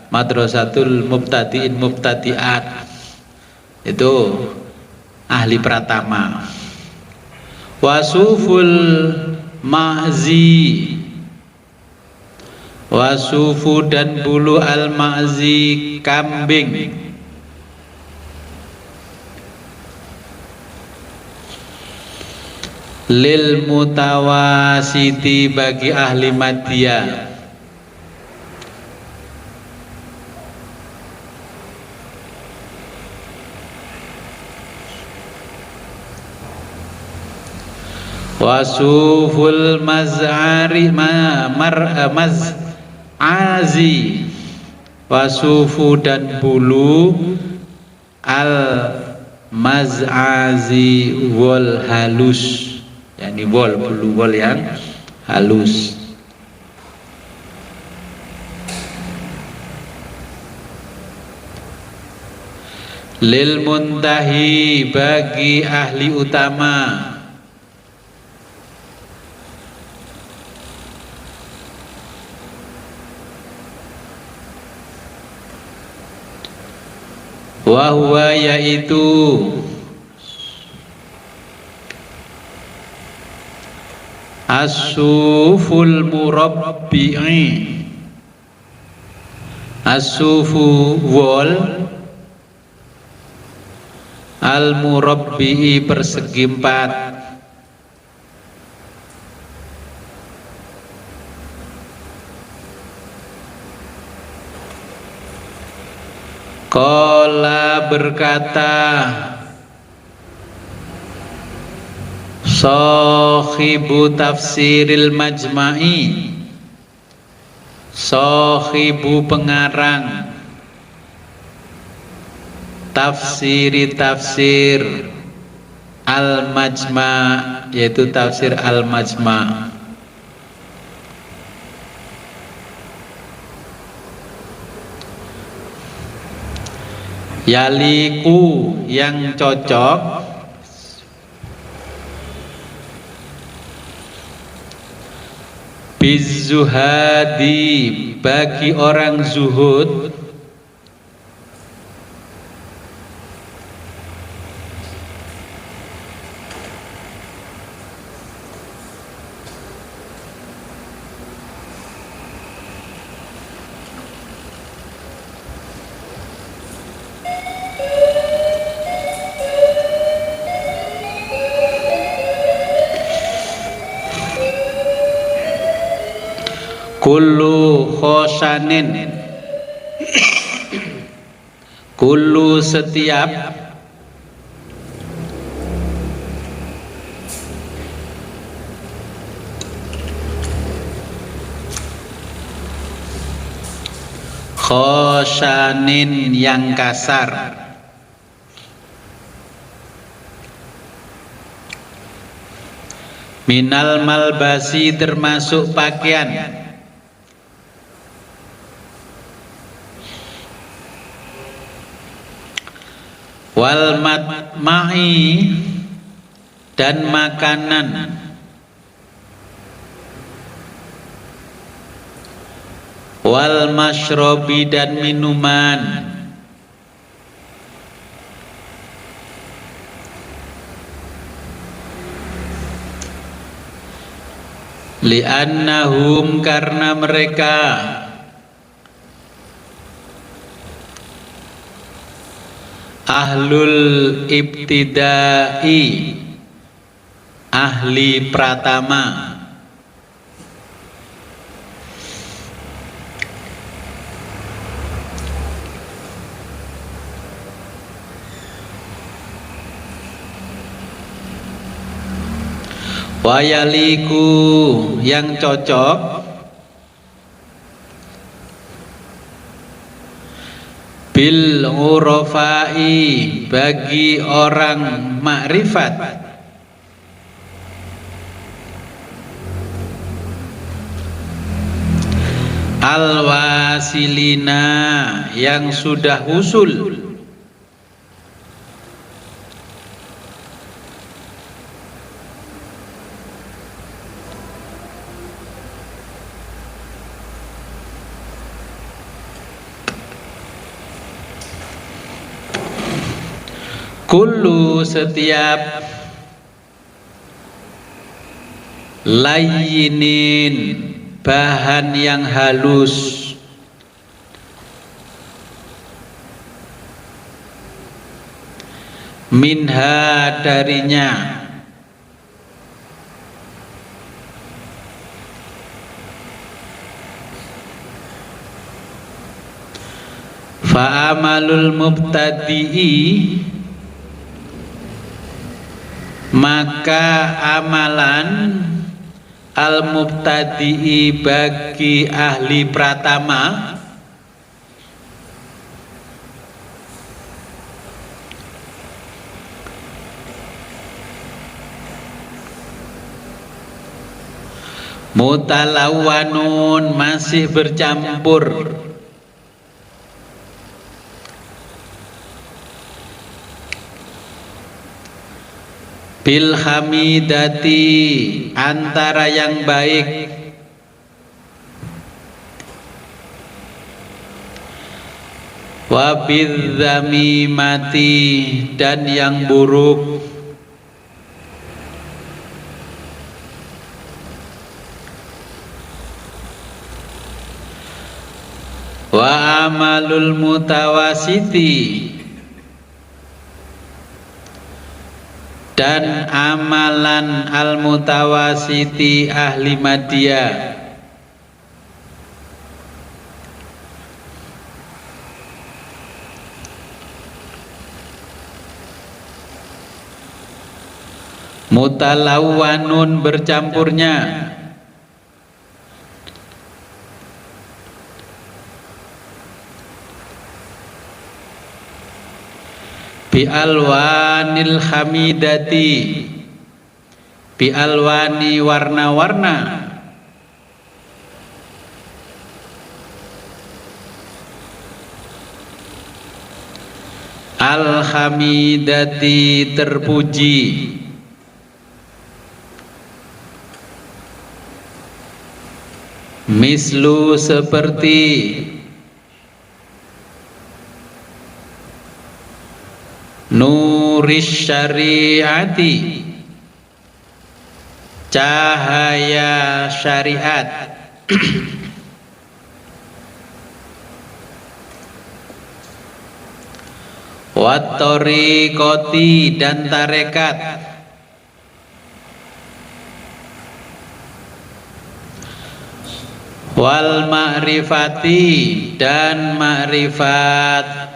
madrasatul mubtadi'in mubtadi'at, itu ahli pratama. Wasuful ma'zi, wasufu dan bulu al ma'zi, kambing. Lil mutawasiti, bagi ahli madya. Wasuful maz'ari maz'azi, wasufu dan bulu al maz'azi wol halus, yakni wol, bulu wol yang halus. Lil muntahi, bagi ahli utama. Wahwa, yaitu as-suful murabbi'i, as-sufu wol, al-murabbi'i persegi 4. Qala, berkata sahibu tafsiril majma'i, sahibu pengarang tafsir al majma', yaitu tafsir al majma'. Yaliku, yang cocok, bizuhadi, bagi orang zuhud, kullu khosanin, kullu setiap khosanin, yang kasar, minal malbasi termasuk pakaian, wal matma'i dan makanan, wal masyrobi dan minuman, li'annahum karena mereka ahlul ibtidai, ahli pratama, wayaliku yang cocok bil urafai bagi orang makrifat, al wasilina yang sudah usul, kullu setiap layyinin bahan yang halus, minha darinya, fa'amalul mubtadi'i maka amalan al-mubtadi'i bagi ahli pratama mutalawwanun masih bercampur bil hamidati antara yang baik, wa bidzamimati dan yang buruk, wa amalul mutawasiti dan amalan al-mutawasiti ahli madya, mutalawwanun bercampurnya, bi alwanil hamidati bi alwani warna-warna, al hamidati terpuji, mislu seperti nuris syariati cahaya syariat, wat thariqati dan tarekat, wal ma'rifati dan ma'rifat,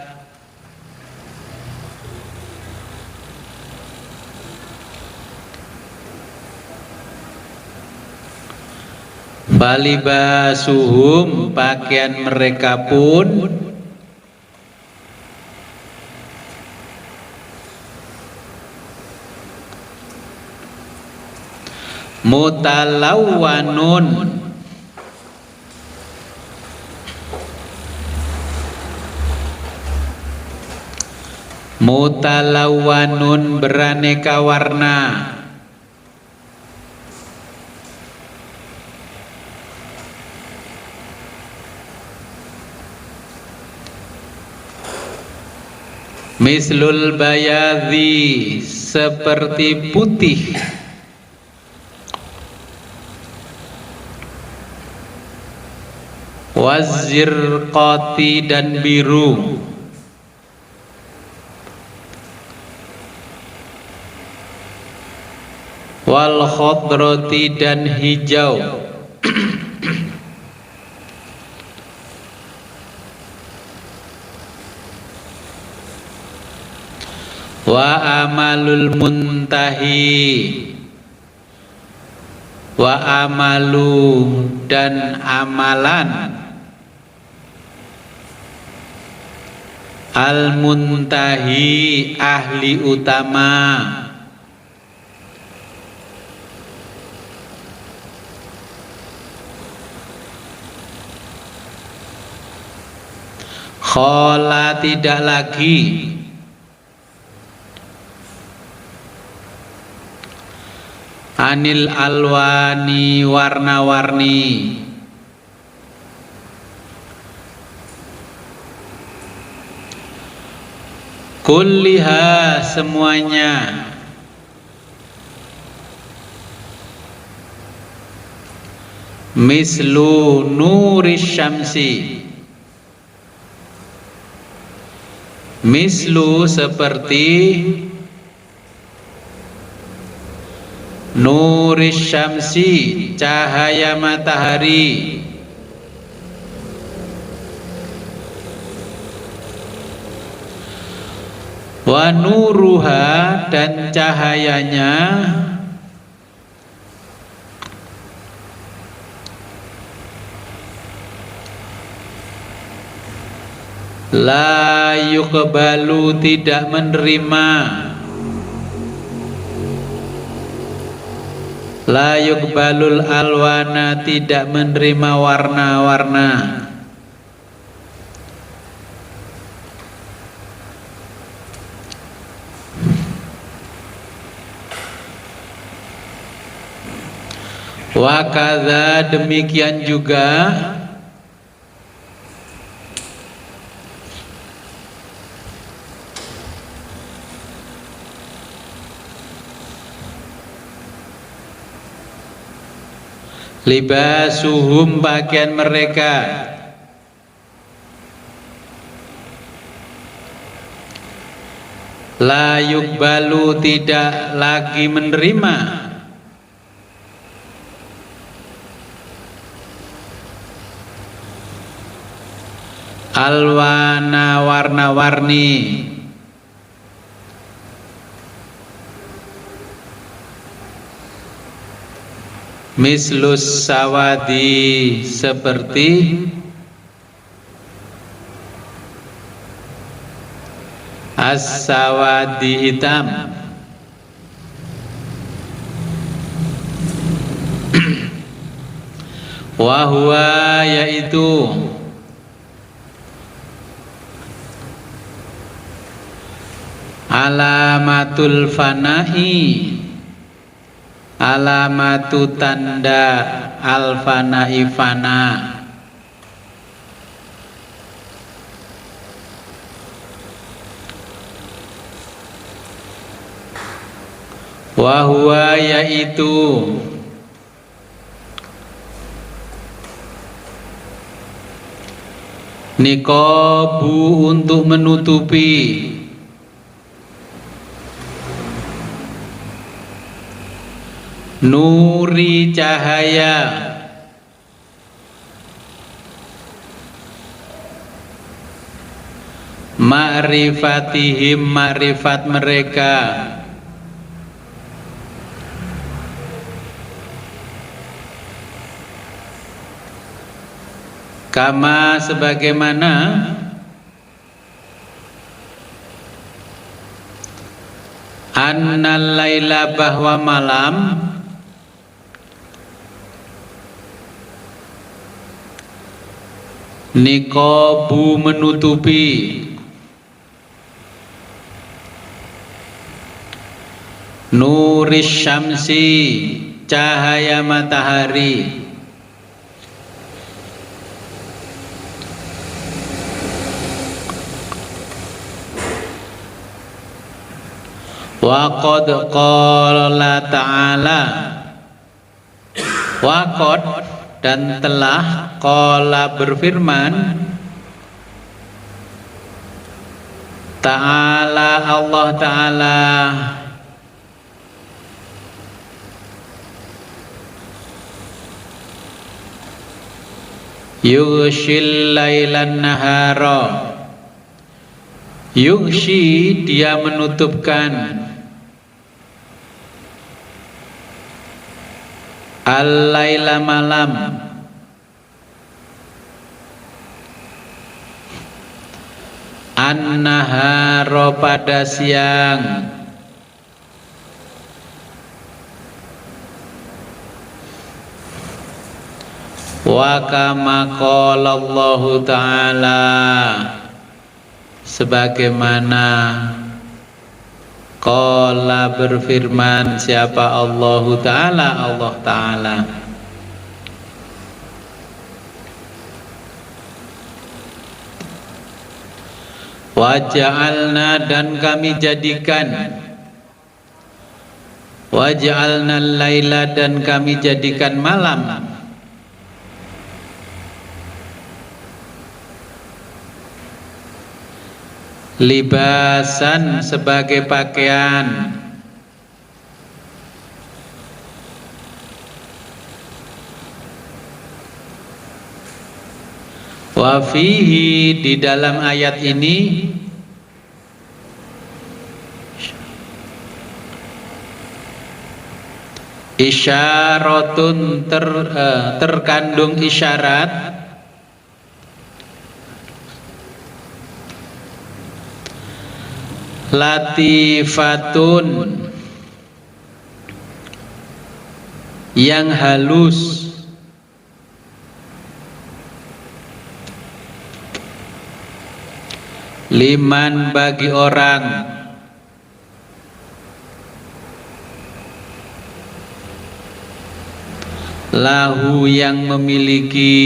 falibasuhum pakaian mereka pun mutalawwanun, mutalawwanun beraneka warna, mislul bayadhi seperti putih, wazirqati dan biru, wal khodrati dan hijau, wa amalul muntahi, wa amalu dan amalan, al muntahi ahli utama, khola tidak lagi, anil alwani warna-warni, kulliha semuanya, mislu nuris syamsi, mislu seperti nuris syamsi cahaya matahari, wa nuruha dan cahayanya, la yuqbalu tidak menerima, la yuqbalul alwana tidak menerima warna-warna, wa kadza demikian juga libasuhum pakaian mereka, la yuqbalu tidak lagi menerima, alwana warna-warni, mislus sawadi seperti as-sawadi hitam, wa huwa yaitu alamatul fana'i, alamatu tanda al fana'i fana, wa huwa yaitu niqabu untuk menutupi, nuri cahaya, ma'rifatihim ma'rifat mereka, kama sebagaimana annal laila bahwa malam Niqabu menutupi, nuris syamsi cahaya matahari, wa qad qala ta'ala, wa qad dan telah qala berfirman, ta'ala Allah Ta'ala, yughshil lailan nahara, yughshi dia menutupkan, al-laila malam, an-nahara pada siang, wa kama qala Allah Ta'ala, sebagaimana qala berfirman siapa Allah Ta'ala, Allah Ta'ala, wa ja'alna dan kami jadikan, wa ja'alna al-laila dan kami jadikan malam, libasan sebagai pakaian, wa fihi di dalam ayat ini isyaratun terkandung isyarat, latifatun yang halus, liman bagi orang, lahu yang memiliki,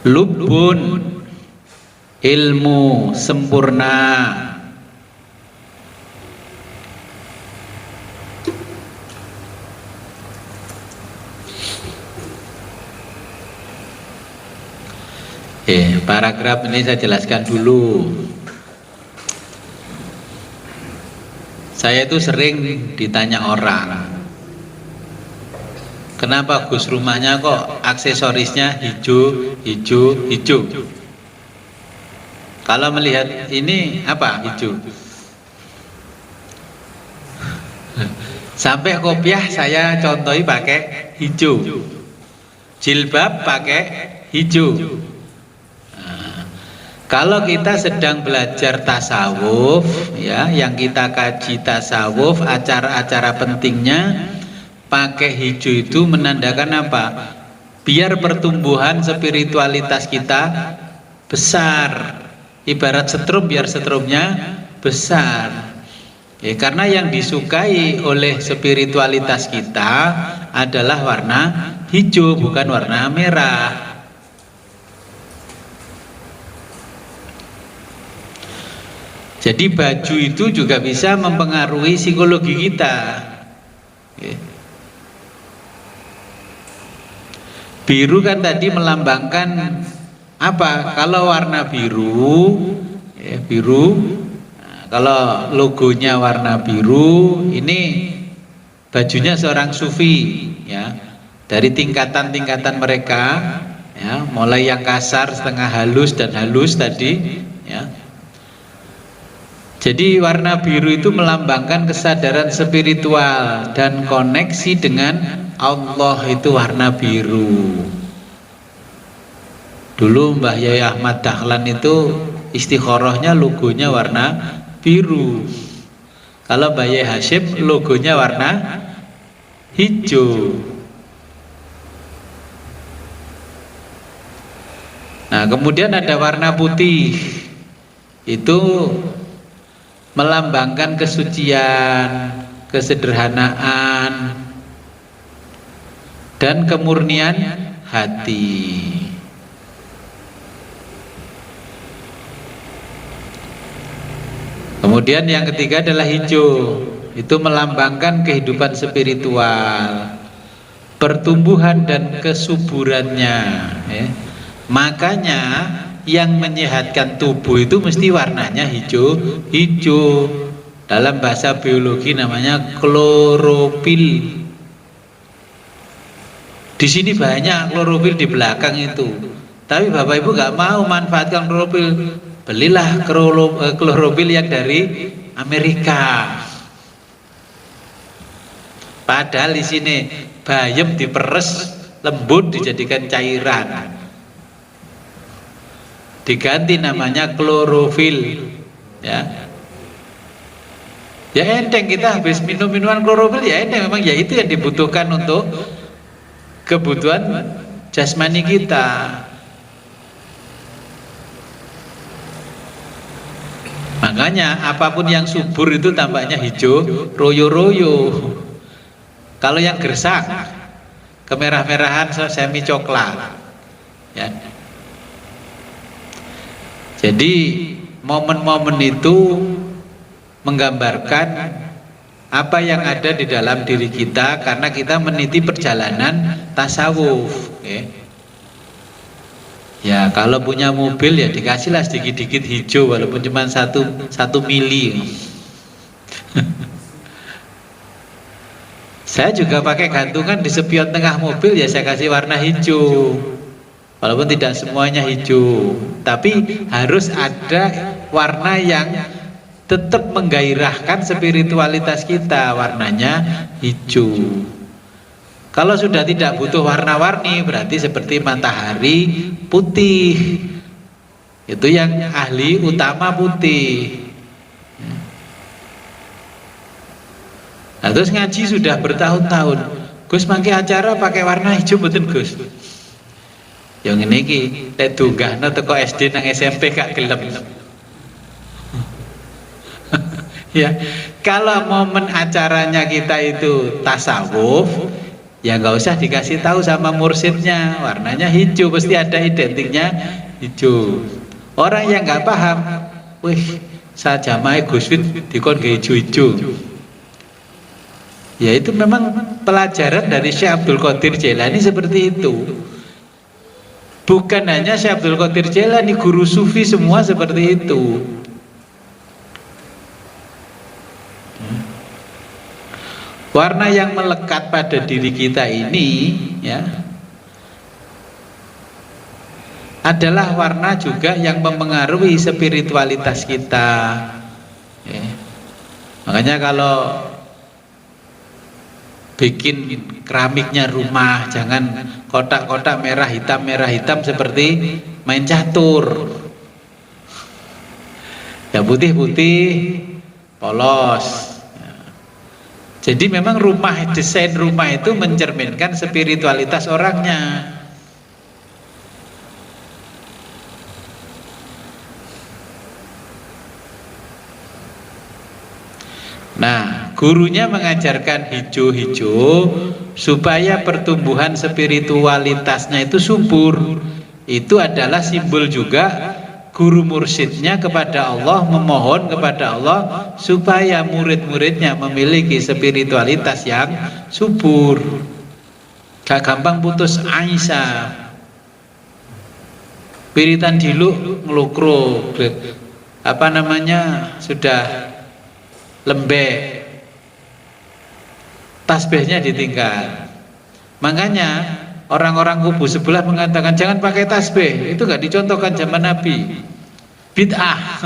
lubbun ilmu sempurna, paragraf ini saya jelaskan dulu. Saya itu sering ditanya orang, kenapa Gus rumahnya kok aksesorisnya hijau, hijau, hijau? Kalau melihat ini apa hijau? Sampai kopiah saya contohi pakai hijau, jilbab pakai hijau. Kalau kita sedang belajar tasawuf, ya, yang kita kaji tasawuf, acara-acara pentingnya pakai hijau itu menandakan apa? Biar pertumbuhan spiritualitas kita besar. Ibarat setrum, biar setrumnya besar. Ya, karena yang disukai oleh spiritualitas kita adalah warna hijau, bukan warna merah. Jadi baju itu juga bisa mempengaruhi psikologi kita. Biru kan tadi melambangkan apa? Kalau warna biru, ya, biru. Nah, kalau logonya warna biru, ini bajunya seorang sufi, ya. Dari tingkatan-tingkatan mereka, ya, mulai yang kasar, setengah halus dan halus tadi, ya. Jadi warna biru itu melambangkan kesadaran spiritual dan koneksi dengan Allah, itu warna biru. Dulu Mbah Yai Ahmad Dahlan itu istikharahnya logonya warna biru. Kalau Mbah Yai Hasyim logonya warna hijau. Nah, kemudian ada warna putih. Itu melambangkan kesucian, kesederhanaan, dan kemurnian hati. Kemudian yang ketiga adalah hijau. Itu melambangkan kehidupan spiritual, pertumbuhan dan kesuburannya, ya. Makanya yang menyehatkan tubuh itu mesti warnanya hijau. Dalam bahasa biologi namanya klorofil. Di sini banyak klorofil di belakang itu. Tapi Bapak Ibu nggak mau manfaatkan klorofil. Belilah klorofil yang dari Amerika. Padahal di sini bayam diperes, lembut dijadikan cairan. Diganti namanya klorofil, ya. Ya enteng, kita habis minum minuman klorofil ya enteng, memang ya itu yang dibutuhkan untuk kebutuhan jasmani kita. Makanya apapun yang subur itu tampaknya hijau royo-royo. Kalau yang gersang, kemerah-merahan semi coklat, ya. Jadi momen-momen itu menggambarkan apa yang ada di dalam diri kita karena kita meniti perjalanan tasawuf, ya. Ya kalau punya mobil ya dikasihlah sedikit-sedikit hijau walaupun cuma satu mili. Saya juga pakai gantungan di spion tengah mobil ya saya kasih warna hijau. Walaupun tidak semuanya hijau, tapi harus ada warna yang tetap menggairahkan spiritualitas kita, warnanya hijau. Kalau sudah tidak butuh warna-warni berarti seperti matahari putih. Itu yang ahli utama putih. Nah, terus ngaji sudah bertahun-tahun. Gus mangke acara pakai warna hijau betul Gus. Yang ini ki lek dunggahno teko SD nang SMP gak gelem. Ya, kalau momen acaranya kita itu tasawuf, ya nggak usah dikasih tahu sama mursyidnya warnanya hijau, pasti ada identiknya hijau. Orang yang nggak paham, wih, saya jamaah Gus Fit dikon hijau-hijau. Ya itu memang pelajaran dari Syekh Abdul Qadir Jailani seperti itu. Bukan hanya Syekh Abdul Qadir Jailani, guru sufi semua seperti itu. Warna yang melekat pada diri kita ini, ya, adalah warna juga yang mempengaruhi spiritualitas kita. Ya. Makanya kalau bikin keramiknya rumah jangan kotak-kotak merah hitam seperti main catur. Ya putih-putih polos. Jadi memang desain rumah itu mencerminkan spiritualitas orangnya. Nah, gurunya mengajarkan hijau-hijau supaya pertumbuhan spiritualitasnya itu subur. Itu adalah simbol juga guru mursyidnya kepada Allah, memohon kepada Allah supaya murid-muridnya memiliki spiritualitas yang subur. Gak gampang putus asa. Wiritan diluk ngelukro, sudah lembek, tasbihnya ditinggal. Makanya orang-orang kubu sebelah mengatakan jangan pakai tasbih, itu gak dicontohkan zaman Nabi, bid'ah.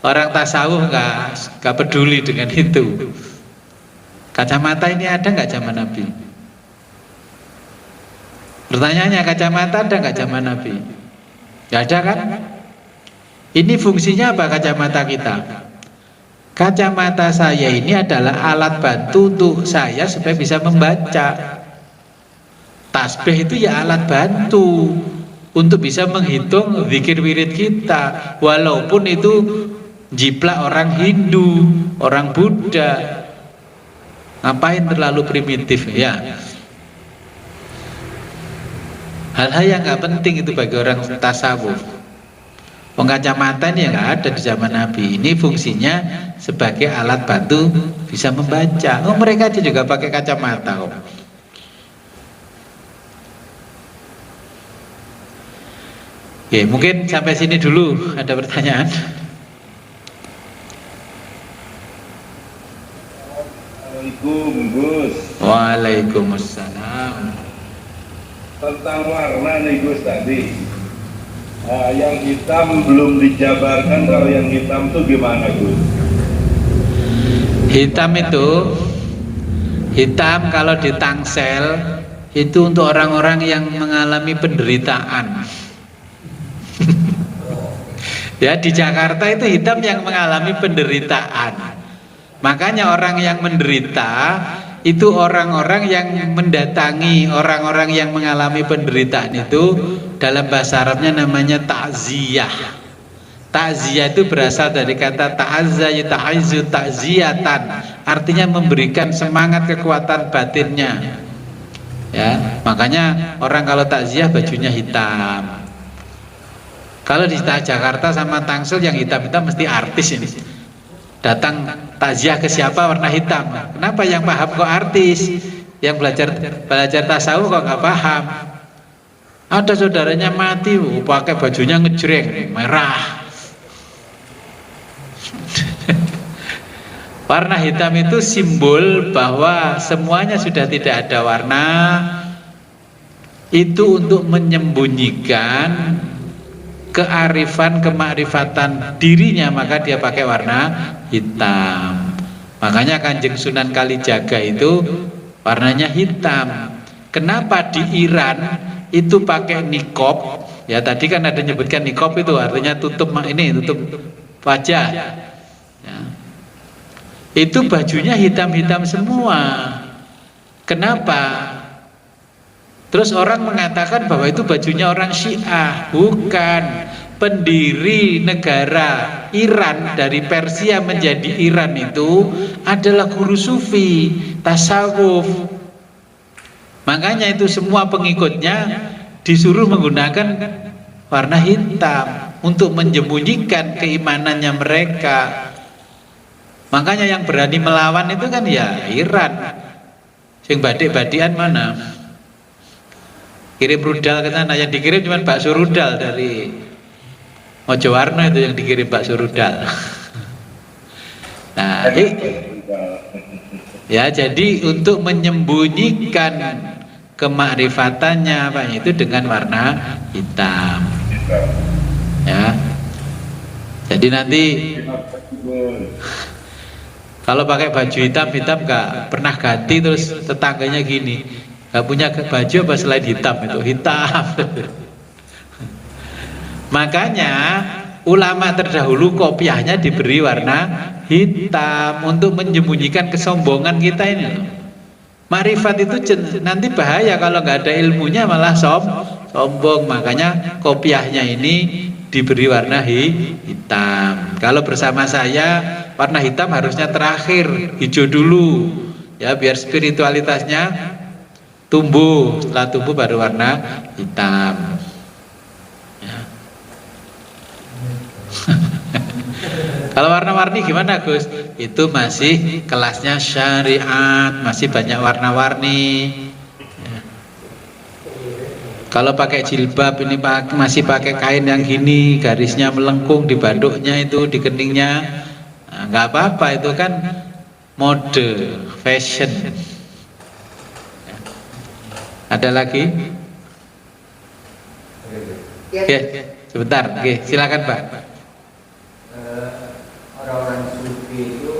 Orang tasawuf gak peduli dengan itu. Kacamata ini ada gak zaman Nabi? Pertanyaannya, kacamata ada gak zaman Nabi? Gak ada kan? Ini fungsinya apa kacamata kita? Kacamata saya ini adalah alat bantu untuk saya supaya bisa membaca. Tasbih itu ya alat bantu. untuk bisa menghitung zikir wirid kita, walaupun itu jiplak orang Hindu, orang Buddha. Ngapain terlalu primitif ya? Hal-hal yang nggak penting itu bagi orang tasawuf. Kacamata ini nggak ada di zaman Nabi. Ini fungsinya sebagai alat bantu bisa membaca. Oh, mereka aja juga pakai kacamata kok. Oke, mungkin sampai sini dulu. Ada pertanyaan? Assalamualaikum Gus. Waalaikumsalam. Tentang warna nih Gus tadi. Yang hitam belum dijabarkan, kalau yang hitam tuh gimana Gus? Hitam kalau di Tangsel itu untuk orang-orang yang mengalami penderitaan. Ya, di Jakarta itu hitam yang mengalami penderitaan. Makanya orang yang menderita itu orang-orang yang mendatangi orang-orang yang mengalami penderitaan itu, dalam bahasa Arabnya namanya takziyah. Takziyah itu berasal dari kata ta'azza yata'izzu ta'ziyatan, artinya memberikan semangat kekuatan batinnya. Ya, makanya orang kalau takziah bajunya hitam. Kalau di Jakarta sama Tangsel yang hitam-hitam mesti artis ini. Datang takziah ke siapa warna hitam. Kenapa yang paham kok artis? Yang belajar tasawuf kok nggak paham? Ada saudaranya mati, pakai bajunya ngejreng merah. Warna hitam itu simbol bahwa semuanya sudah tidak ada warna. Itu untuk menyembunyikan kearifan, kemakrifatan dirinya, maka dia pakai warna hitam. Makanya Kanjeng Sunan Kalijaga itu warnanya hitam. Kenapa di Iran itu pakai niqab? Ya, tadi kan ada nyebutkan niqab itu artinya tutup wajah. Ya. Itu bajunya hitam-hitam semua. Kenapa? Terus orang mengatakan bahwa itu bajunya orang Syiah. Bukan. Pendiri negara Iran dari Persia menjadi Iran itu adalah guru sufi, tasawuf. Makanya itu semua pengikutnya disuruh menggunakan warna hitam untuk menyembunyikan keimanannya mereka. Makanya yang berani melawan itu kan ya Iran. Sing badik-badian mana? Kirim rudal ke sana, yang dikirim cuma bakso rudal dari Mojowarno, itu yang dikirim bakso rudal. Nah, ya, jadi untuk menyembunyikan kemakrifatannya Pak, itu dengan warna hitam. Ya. Jadi nanti kalau pakai baju hitam gak pernah ganti, terus tetangganya gini, gak punya baju apa selain hitam? Itu hitam. Makanya ulama terdahulu kopiahnya diberi warna hitam untuk menyembunyikan kesombongan kita ini. Makrifat itu nanti bahaya kalau nggak ada ilmunya, malah sombong. Makanya kopiahnya ini diberi warna hitam. Kalau bersama saya warna hitam harusnya terakhir, hijau dulu ya, biar spiritualitasnya tumbuh. Setelah tumbuh baru warna hitam ya. Kalau warna-warni gimana Gus? Itu masih kelasnya syariat, masih banyak warna-warni ya. Kalau pakai jilbab ini masih pakai kain yang gini, garisnya melengkung di banduknya itu, di keningnya, nah, nggak apa-apa, itu kan mode, fashion ya. Ada lagi? Oke, sebentar. Oke, silakan Pak. Orang-orang sufi itu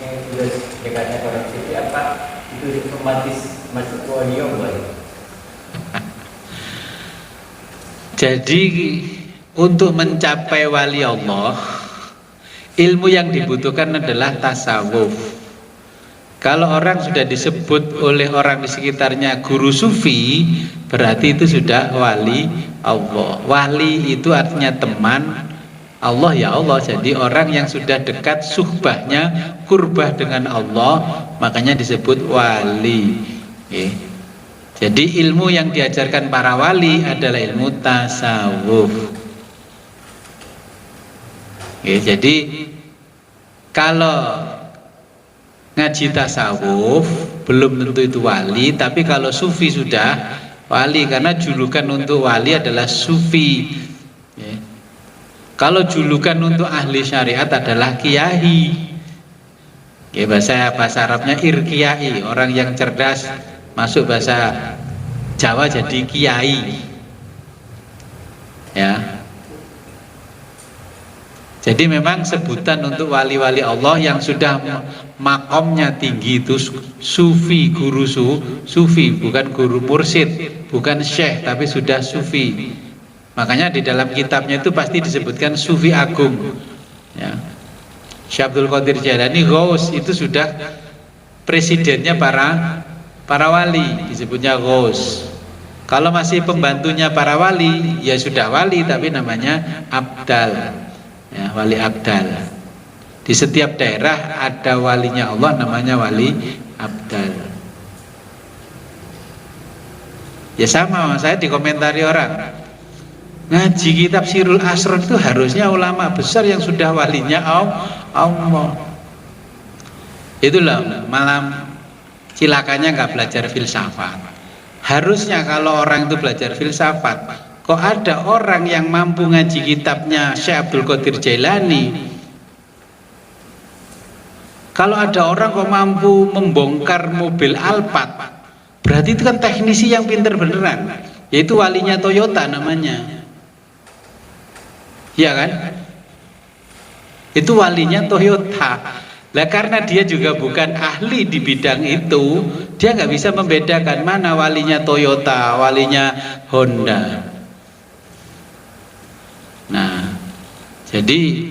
yang sudah dekatnya orang sufi apa itu otomatis masuk ke waliyo boleh? Jadi untuk mencapai wali Allah, ilmu yang dibutuhkan adalah tasawuf. Kalau orang sudah disebut oleh orang di sekitarnya guru sufi, berarti itu sudah wali Allah. Wali itu artinya teman, Allah ya Allah. Jadi orang yang sudah dekat suhbahnya, kurbah dengan Allah, makanya disebut wali. Jadi ilmu yang diajarkan para wali adalah ilmu tasawuf. Jadi kalau ngaji tasawuf belum tentu itu wali, tapi kalau sufi sudah wali, karena julukan untuk wali adalah sufi. Kalau julukan untuk ahli syariat adalah kiai. Bahasa Arabnya irkiai, orang yang cerdas, masuk bahasa Jawa jadi kiai. Ya. Jadi memang sebutan untuk wali-wali Allah yang sudah makomnya tinggi itu sufi, guru sufi, bukan guru mursyid, bukan syekh, tapi sudah sufi. Makanya di dalam kitabnya itu pasti disebutkan sufi agung. Ya. Syekh Abdul Qadir Jailani Ghaus itu sudah presidennya para wali, disebutnya Ghaus. Kalau masih pembantunya para wali, ya sudah wali tapi namanya abdal. Ya, wali abdal. Di setiap daerah ada walinya Allah, namanya wali abdal. Ya sama, saya dikomentari orang, ngaji kitab Sirul Asrar itu harusnya ulama besar yang sudah walinya Allah. Itulah malam cilakanya nggak belajar filsafat. Harusnya kalau orang itu belajar filsafat, kok ada orang yang mampu ngaji kitabnya Syekh Abdul Qadir Jailani. Kalau ada orang kok mampu membongkar mobil Alphard, berarti itu kan teknisi yang pinter beneran, yaitu walinya Toyota namanya. Ya kan? Itu walinya Toyota. Lah karena dia juga bukan ahli di bidang itu, dia nggak bisa membedakan mana walinya Toyota, walinya Honda. Nah, jadi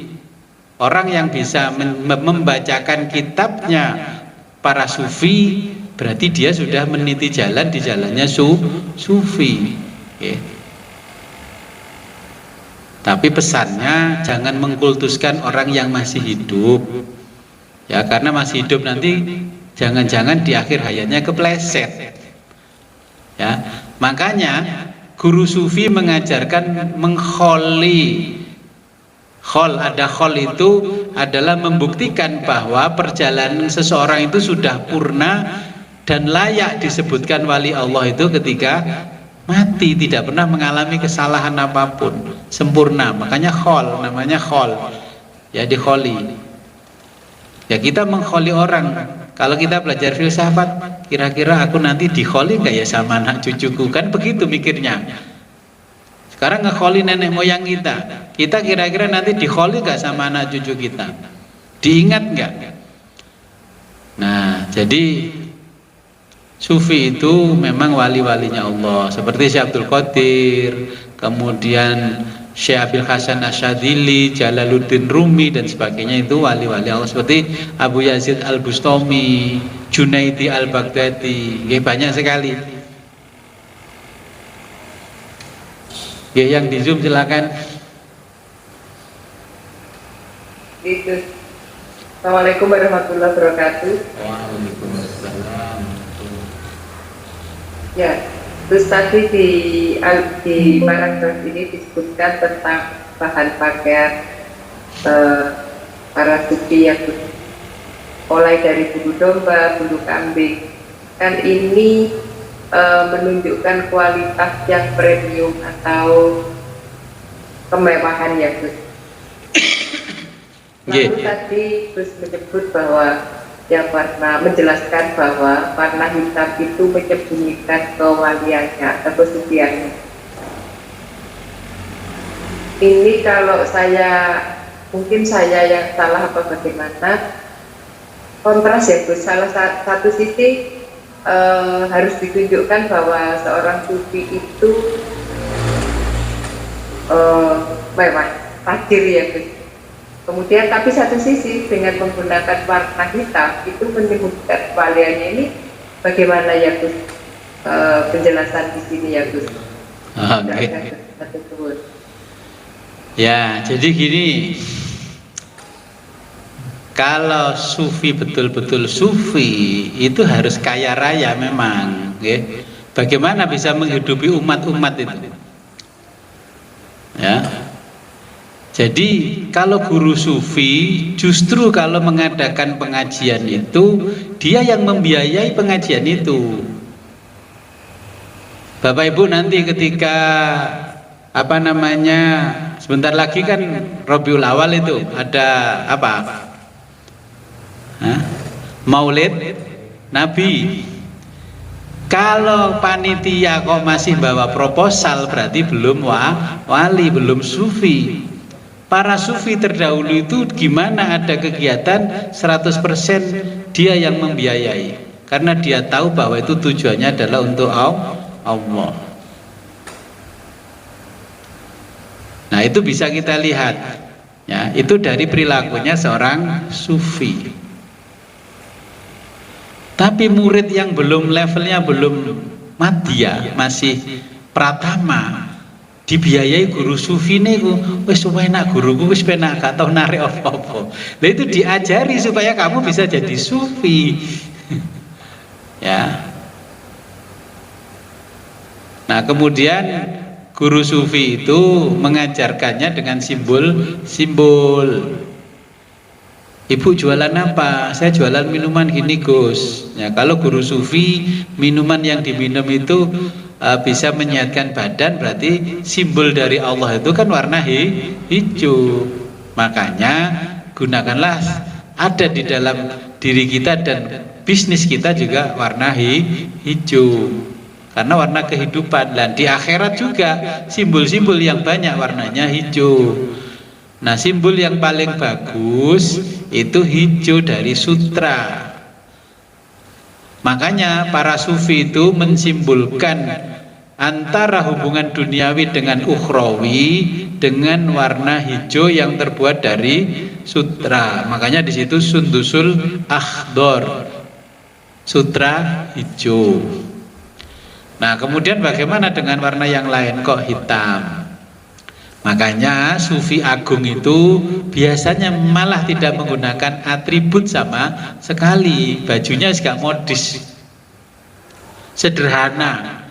orang yang bisa membacakan kitabnya para sufi, berarti dia sudah meniti jalan di jalannya sufi. Tapi pesannya jangan mengkultuskan orang yang masih hidup. Ya, karena masih hidup nanti jangan-jangan di akhir hayatnya kepleset. Ya, makanya guru sufi mengajarkan mengkholi. Ada khol itu adalah membuktikan bahwa perjalanan seseorang itu sudah purna dan layak disebutkan wali Allah itu ketika mati, tidak pernah mengalami kesalahan apapun, sempurna. Makanya khol, namanya khol. Ya, dikholi. Ya, kita mengkholi orang. Kalau kita belajar filsafat, kira-kira aku nanti dikholi nggak ya sama anak cucuku, kan begitu mikirnya. Sekarang ngekholi nenek moyang kita, kita kira-kira nanti dikholi nggak sama anak cucu kita, diingat nggak? Nah, jadi sufi itu memang wali-walinya Allah, seperti Syekh Abdul Qadir, kemudian Syekh Abil Hasan Asyadzili, Jalaluddin Rumi dan sebagainya, itu wali-wali Allah. Seperti Abu Yazid Al-Bustami, Junaidi Al-Baghdadi, banyak sekali. Yang di Zoom silakan. Itu. Assalamualaikum warahmatullahi wabarakatuh. Waalaikumsalam. Ya, terus tadi di paragraf ini disebutkan tentang bahan pakaian para sufi yang mulai dari bulu domba, bulu kambing. Kan ini menunjukkan kualitas yang premium atau kemewahan ya, Gus. Lalu tadi Gus menyebut bahwa yang warna, menjelaskan bahwa warna hitam itu menyembunyikan kewaliannya atau kesuciannya. Ini kalau mungkin saya yang salah apa bagaimana, kontras ya Gus. Salah satu sisi harus ditunjukkan bahwa seorang sufi itu mewah, tajir ya Gus. Kemudian tapi satu sisi dengan menggunakan warna hitam itu menyebutkan kewaliannya. Ini bagaimana ya Gus, penjelasan di sini ya Gus? Oke. Betul. Ya, jadi gini, kalau sufi betul-betul sufi itu harus kaya raya memang, ya. Bagaimana bisa menghidupi umat-umat itu? Ya. Jadi kalau guru sufi justru kalau mengadakan pengajian itu dia yang membiayai pengajian itu. Bapak Ibu nanti ketika sebentar lagi kan Rabiul Awal itu ada apa? Maulid Nabi. Kalau panitia kok masih bawa proposal berarti belum wali, belum sufi. Para sufi terdahulu itu gimana ada kegiatan 100% dia yang membiayai, karena dia tahu bahwa itu tujuannya adalah untuk Allah. Nah, itu bisa kita lihat ya, itu dari perilakunya seorang sufi. Tapi murid yang belum levelnya belum madya, masih pratama, dibiayai guru sufi niku wis enak, guruku wis penak gak tau narik apa-apa. Lah itu diajari supaya kamu bisa jadi sufi. Ya. Nah, kemudian guru sufi itu mengajarkannya dengan simbol-simbol. Ibu jualan apa? Saya jualan minuman gini, Gus. Ya, kalau guru sufi, minuman yang diminum itu bisa menyehatkan badan, berarti simbol dari Allah itu kan warna hijau. Makanya gunakanlah ada di dalam diri kita dan bisnis kita juga warna hijau. Karena warna kehidupan. Dan di akhirat juga simbol-simbol yang banyak warnanya hijau. Nah, simbol yang paling bagus itu hijau dari sutra. Makanya para sufi itu mensimbolkan antara hubungan duniawi dengan ukhrawi dengan warna hijau yang terbuat dari sutra. Makanya di situ sundusul akhdar, sutra hijau. Nah, kemudian bagaimana dengan warna yang lain kok hitam? Makanya sufi agung itu biasanya malah tidak menggunakan atribut sama sekali. Bajunya juga modis, sederhana.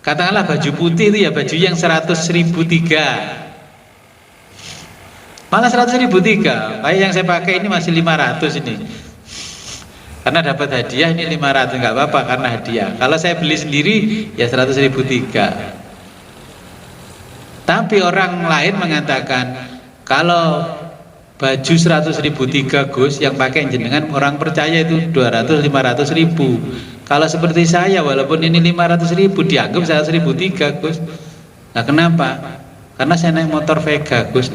Katakanlah baju putih itu ya baju yang 100.003, malah 100.003. Kayak yang saya pakai ini masih 500 ini, karena dapat hadiah. Ini 500, nggak apa-apa karena hadiah. Kalau saya beli sendiri ya 100.003. Tapi orang lain mengatakan kalau baju 100.003 Gus yang pakai jenengan orang percaya itu 200-500 ribu. Kalau seperti saya walaupun ini 500 ribu dianggap 100.003 Gus. Nah, kenapa? Karena saya naik motor Vega Gus.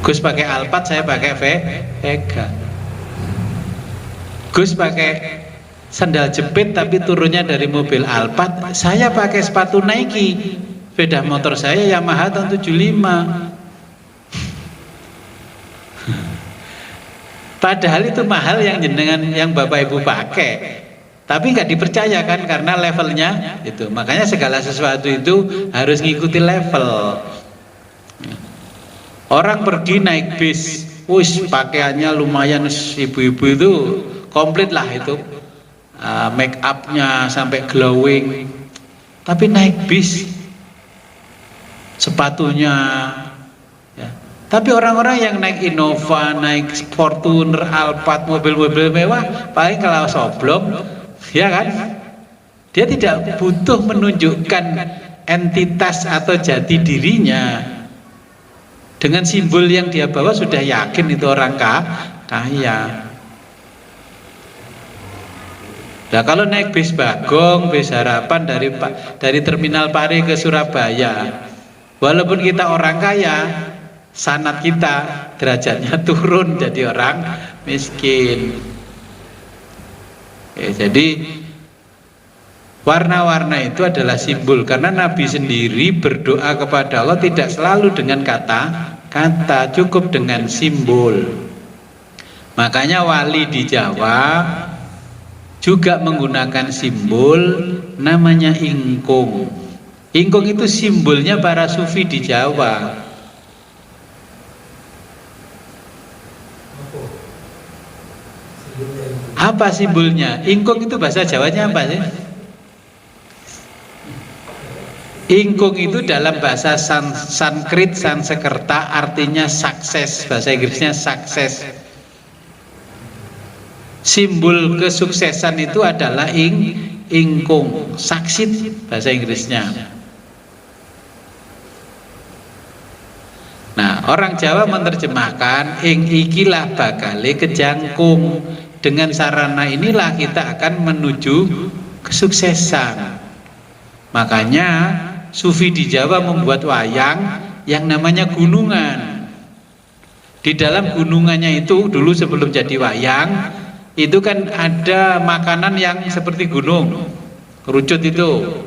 Gus pakai Alphard, saya pakai Vega. Gus pakai sandal jepit tapi turunnya dari mobil Alphard, saya pakai sepatu Nike. Sepeda motor saya Yamaha tahun 75. Padahal itu mahal yang jenengan yang Bapak Ibu pakai, tapi nggak dipercayakan karena levelnya itu. Makanya segala sesuatu itu harus ngikuti level. Orang pergi naik bis, wis pakaiannya lumayan, ibu-ibu itu komplit lah itu, make upnya sampai glowing, tapi naik bis sepatunya ya. Tapi orang-orang yang naik Innova, naik Fortuner, Alphard, mobil-mobil mewah, paling kalau soblong ya kan, dia tidak butuh menunjukkan entitas atau jati dirinya. Dengan simbol yang dia bawa sudah yakin itu orang kaya. Nah, kalau naik bis Bagong, bis Harapan dari Terminal Pari ke Surabaya, walaupun kita orang kaya, sanad kita derajatnya turun jadi orang miskin. Jadi warna-warna itu adalah simbol, karena Nabi sendiri berdoa kepada Allah tidak selalu dengan kata-kata, cukup dengan simbol. Makanya wali di Jawa juga menggunakan simbol namanya ingkung. Ingkung itu simbolnya para sufi di Jawa. Apa simbolnya? Ingkung itu bahasa Jawanya apa sih? Ingkung itu dalam bahasa Sanskrit Sanskerta artinya sukses, bahasa Inggrisnya sukses. Simbol kesuksesan itu adalah ingkung, succeed bahasa Inggrisnya. Nah, orang Jawa menerjemahkan ing ikilah bakale kejangkung. Dengan sarana inilah kita akan menuju kesuksesan. Makanya sufi di Jawa membuat wayang yang namanya gunungan. Di dalam gunungannya itu dulu sebelum jadi wayang itu kan ada makanan yang seperti gunung, kerucut itu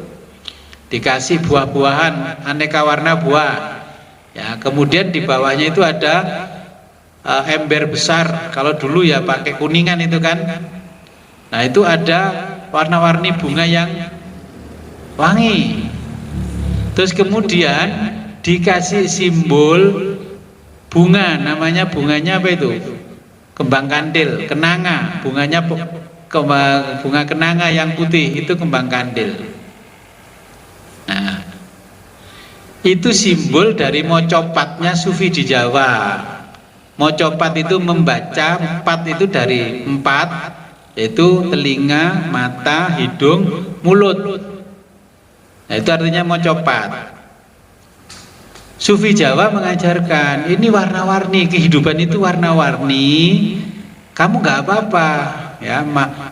dikasih buah-buahan aneka warna buah. Ya, kemudian di bawahnya itu ada ember besar, kalau dulu ya pakai kuningan itu kan. Nah itu ada warna-warni bunga yang wangi. Terus kemudian dikasih simbol bunga, namanya bunganya apa itu? Kembang kandil, kenanga, bunganya bunga kenanga yang putih itu kembang kandil. Nah itu simbol dari mocopatnya sufi di Jawa. Mocopat itu membaca, empat itu dari empat, yaitu telinga, mata, hidung, mulut. Nah itu artinya mocopat. Sufi Jawa mengajarkan ini warna-warni, kehidupan itu warna-warni. Kamu nggak apa-apa, ya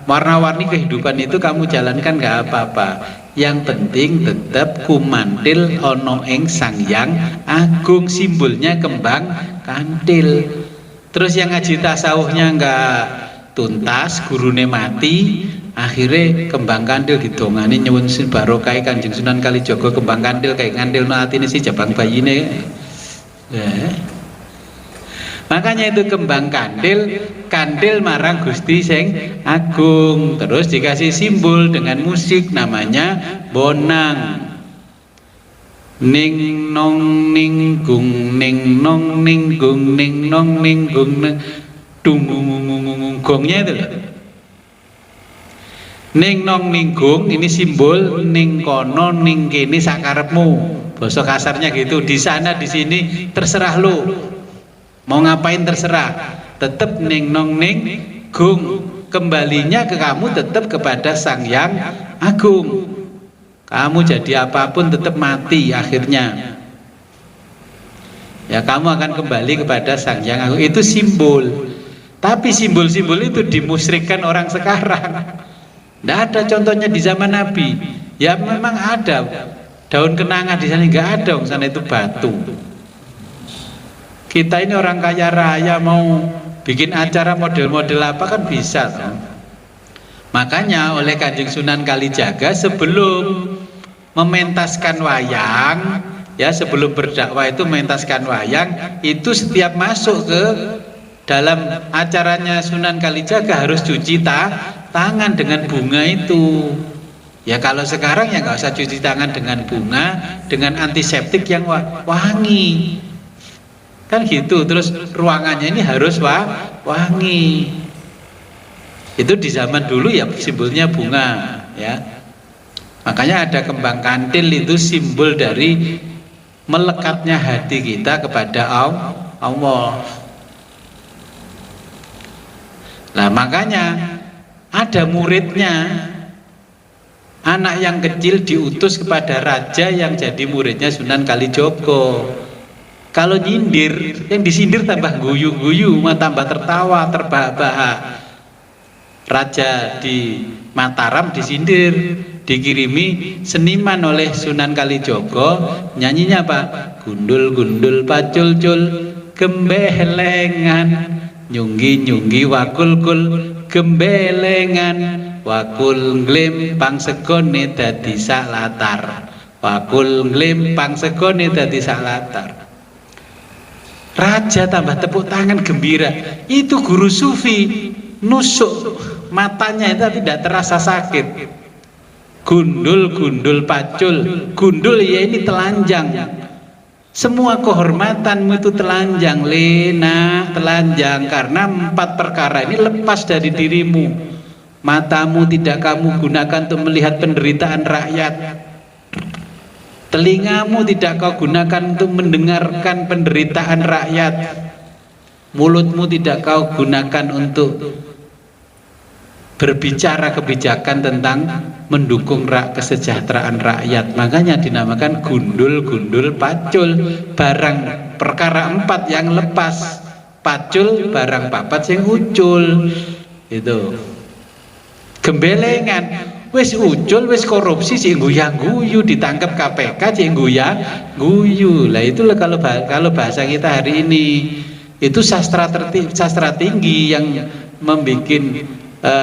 warna-warni kehidupan itu kamu jalankan nggak apa-apa. Yang penting tetap kumantil ono ing Sangyang Agung, simbolnya kembang kandil. Terus yang ngaji tasawufnya enggak tuntas, gurune mati, akhirnya kembang kandil didongani nyuwun barokah Kanjeng Sunan Kalijaga kembang kandil kayak ngandil atine si jabang bayine. Makanya itu kembang kandil, kandil marang Gusti sing Agung. Terus dikasih simbol dengan musik namanya bonang. Ning nong ning gung ning nong ning gung ning nong ning gung dung gongnya itu loh. Ning nong ning gung ini simbol ning kono ning kene sakarepmu. Basa kasarnya gitu. Di sana di sini terserah lu. Mau ngapain terserah, tetap ning nong ning gung, kembalinya ke kamu tetap kepada Sang Yang Agung. Kamu jadi apapun tetap mati akhirnya. Ya kamu akan kembali kepada Sang Yang Agung. Itu simbol. Tapi simbol-simbol itu dimusyrikkan orang sekarang. Tidak ada contohnya di zaman Nabi. Ya memang ada daun kenanga di sana, nggak ada, di sana itu batu. Kita ini orang kaya raya mau bikin acara model-model apa kan bisa toh. Makanya oleh Kanjeng Sunan Kalijaga sebelum mementaskan wayang, ya sebelum berdakwah itu mementaskan wayang, itu setiap masuk ke dalam acaranya Sunan Kalijaga harus cuci tangan dengan bunga itu. Ya kalau sekarang ya nggak usah cuci tangan dengan bunga, dengan antiseptik yang wangi. Kan gitu, terus ruangannya ini harus wangi. Itu di zaman dulu ya simbolnya bunga, ya. Makanya ada kembang kandil, itu simbol dari melekatnya hati kita kepada Allah. Nah makanya ada muridnya, anak yang kecil diutus kepada raja yang jadi muridnya Sunan Kalijogo. Kalau nyindir, yang disindir tambah guyu-guyu, tambah tertawa, terbahak-bahak. Raja di Mataram disindir, dikirimi seniman oleh Sunan Kalijogo, nyanyinya apa? Gundul-gundul pacul-cul, gembelengan, nyunggi-nyunggi wakul-kul, gembelengan, wakul nglimpang segone dadi salatar, wakul nglimpang segone dadi salatar. Raja tambah tepuk tangan gembira. Itu guru sufi, nusuk matanya itu tidak terasa sakit. Gundul pacul. Gundul ya ini telanjang. Semua kehormatanmu itu telanjang, Lena, telanjang, karena 4 perkara ini lepas dari dirimu. Matamu tidak kamu gunakan untuk melihat penderitaan rakyat. Telingamu tidak kau gunakan untuk mendengarkan penderitaan rakyat. Mulutmu tidak kau gunakan untuk berbicara kebijakan tentang mendukung kesejahteraan rakyat. Makanya dinamakan gundul pacul. Barang perkara 4 yang lepas, pacul barang 4 yang ucul. Itu gembelengan, wis ucul, wis korupsi, sih guyang-guyu, ditangkap KPK, sih guyang-guyu. Lah itu kalau bahasa kita hari ini itu sastra tinggi yang membuat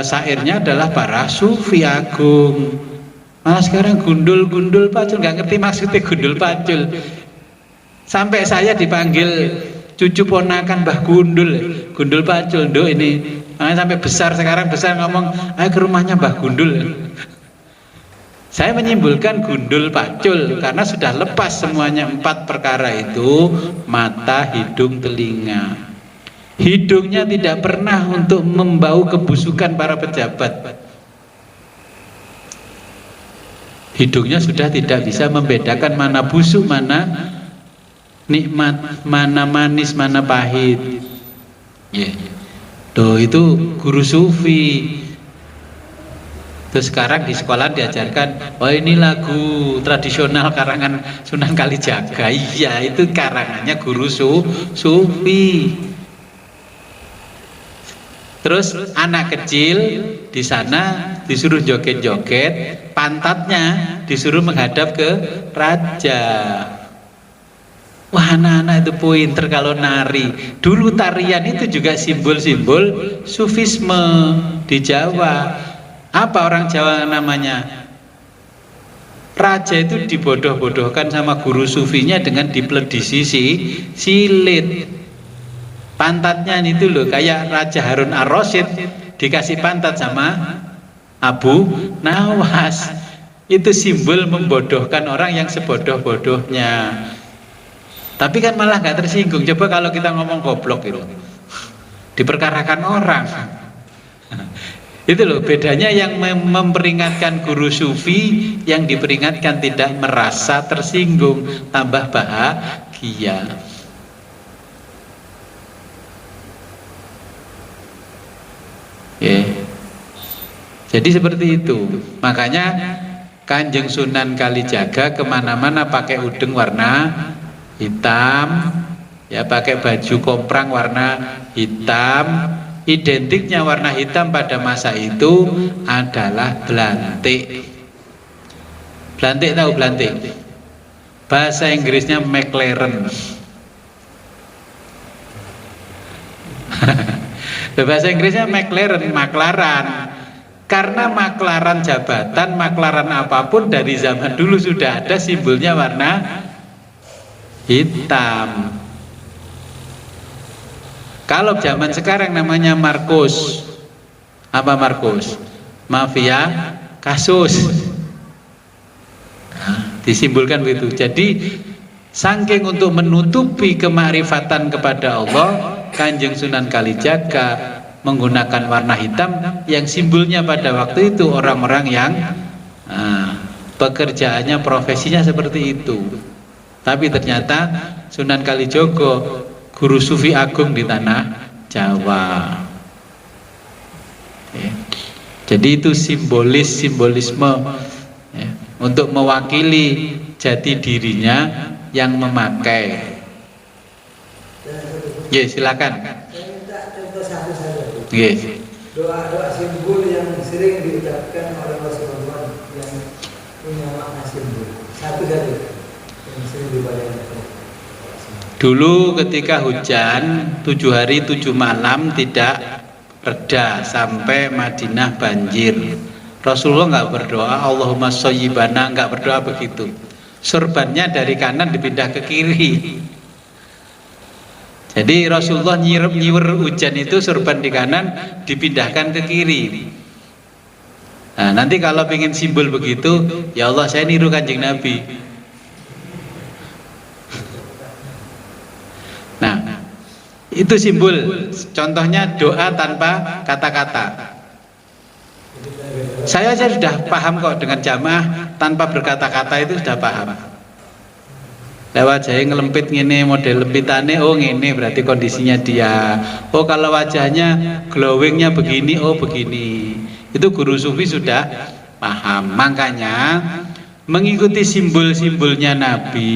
syairnya adalah para sufi agung. Malah sekarang gundul pacul, nggak ngerti maksudnya gundul pacul. Sampai saya dipanggil cucu ponakan Mbah Gundul pacul, do ini. Sampai sekarang besar ngomong, ayo ke rumahnya Mbah Gundul. Saya menyimpulkan gundul pacul karena sudah lepas semuanya 4 perkara itu, mata, hidung, telinga. Hidungnya tidak pernah untuk membau kebusukan para pejabat. Hidungnya sudah tidak bisa membedakan mana busuk, mana nikmat, mana manis, mana pahit. Tuh itu guru sufi. Terus sekarang di sekolah diajarkan, oh ini lagu tradisional karangan Sunan Kalijaga. Iya, itu karangannya guru sufi. Terus anak kecil di sana disuruh joget-joget, pantatnya disuruh menghadap ke raja. Wah, anak-anak itu pinter kalau nari. Dulu tarian itu juga simbol-simbol sufisme di Jawa. Apa orang Jawa namanya? Raja itu dibodoh-bodohkan sama guru sufinya dengan dipledisi silit. Pantatnya itu loh, kayak Raja Harun Ar-Rasyid dikasih pantat sama Abu Nawas. Itu simbol membodohkan orang yang sebodoh-bodohnya. Tapi kan malah nggak tersinggung. Coba kalau kita ngomong goblok itu, diperkarakan orang. Itu loh bedanya, yang memperingatkan guru sufi, yang diperingatkan tidak merasa tersinggung, tambah bahagia. Jadi seperti itu. Makanya Kanjeng Sunan Kalijaga kemana-mana pakai udeng warna hitam, ya pakai baju komprang warna hitam. Identiknya warna hitam pada masa itu adalah belantik. Belantik, tahu belantik? Bahasa Inggrisnya McLaren. Bahasa Inggrisnya McLaren, maklaran. Karena maklaran jabatan, maklaran apapun dari zaman dulu sudah ada simbolnya warna hitam. Kalau zaman sekarang namanya Markus. Apa Markus? Mafia kasus. Nah, disimbolkan begitu. Jadi saking untuk menutupi kemakrifatan kepada Allah, Kanjeng Sunan Kalijaga menggunakan warna hitam yang simbolnya pada waktu itu orang-orang yang pekerjaannya, profesinya seperti itu. Tapi ternyata Sunan Kalijogo guru sufi agung di tanah Jawa. Jadi itu simbolisme ya, untuk mewakili jati dirinya yang memakai. Ya, silakan. Yes. Doa-doa simbol yang sering diucapkan oleh Rasulullah yang punya makna simbol. Satu saja yang sering dibacakan. Dulu ketika hujan 7 hari 7 malam tidak reda sampai Madinah banjir, Rasulullah nggak berdoa Allahumma shoyyibana, nggak berdoa begitu. Surbannya dari kanan dipindah ke kiri. Jadi Rasulullah nyiwer hujan itu, surban di kanan dipindahkan ke kiri. Nah, nanti kalau pengen simbol begitu, ya Allah saya niru Kanjeng Nabi. Nah, itu simbol. Contohnya doa tanpa kata-kata. Saya aja sudah paham kok dengan jamaah tanpa berkata-kata itu sudah paham. Lewat wajahnya ngelempit ngene, model lempitane, oh ngene berarti kondisinya dia. Oh kalau wajahnya glowingnya begini, oh begini. Itu guru sufi sudah paham. Makanya mengikuti simbol-simbolnya Nabi,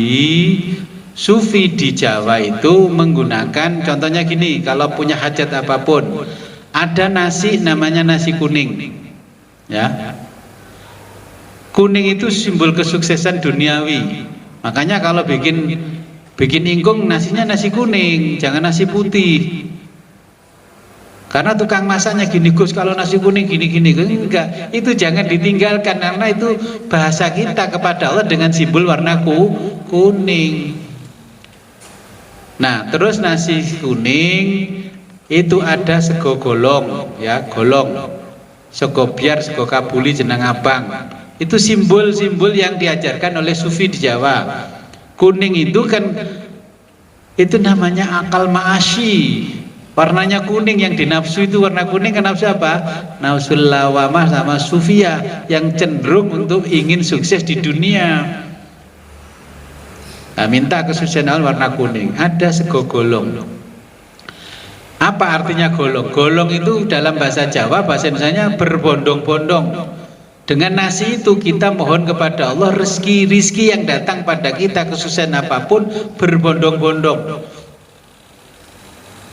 sufi di Jawa itu menggunakan, contohnya gini, kalau punya hajat apapun, ada nasi namanya nasi kuning, ya. Kuning itu simbol kesuksesan duniawi. Makanya kalau bikin ingkung nasinya nasi kuning, jangan nasi putih. Karena tukang masaknya gini, Gus, kalau nasi kuning gini-gini, enggak, itu jangan ditinggalkan karena itu bahasa kita kepada Allah dengan simbol warna kuning. Nah, terus nasi kuning itu ada sego golong, ya, golong, sego biar, sego kabuli, jenang abang. Itu simbol-simbol yang diajarkan oleh sufi di Jawa. Kuning itu kan itu namanya akal ma'asyi. Warnanya kuning, yang dinafsu itu warna kuning kan nafsu apa? Nafsul lawamah sama sufia yang cenderung untuk ingin sukses di dunia. Nah, minta kesuksesan warna kuning. Ada sego golong. Apa artinya golong? Golong itu dalam bahasa Jawa, bahasa Indonesianya berbondong-bondong. Dengan nasi itu kita mohon kepada Allah rezeki yang datang pada kita, kesuksesan apapun berbondong-bondong.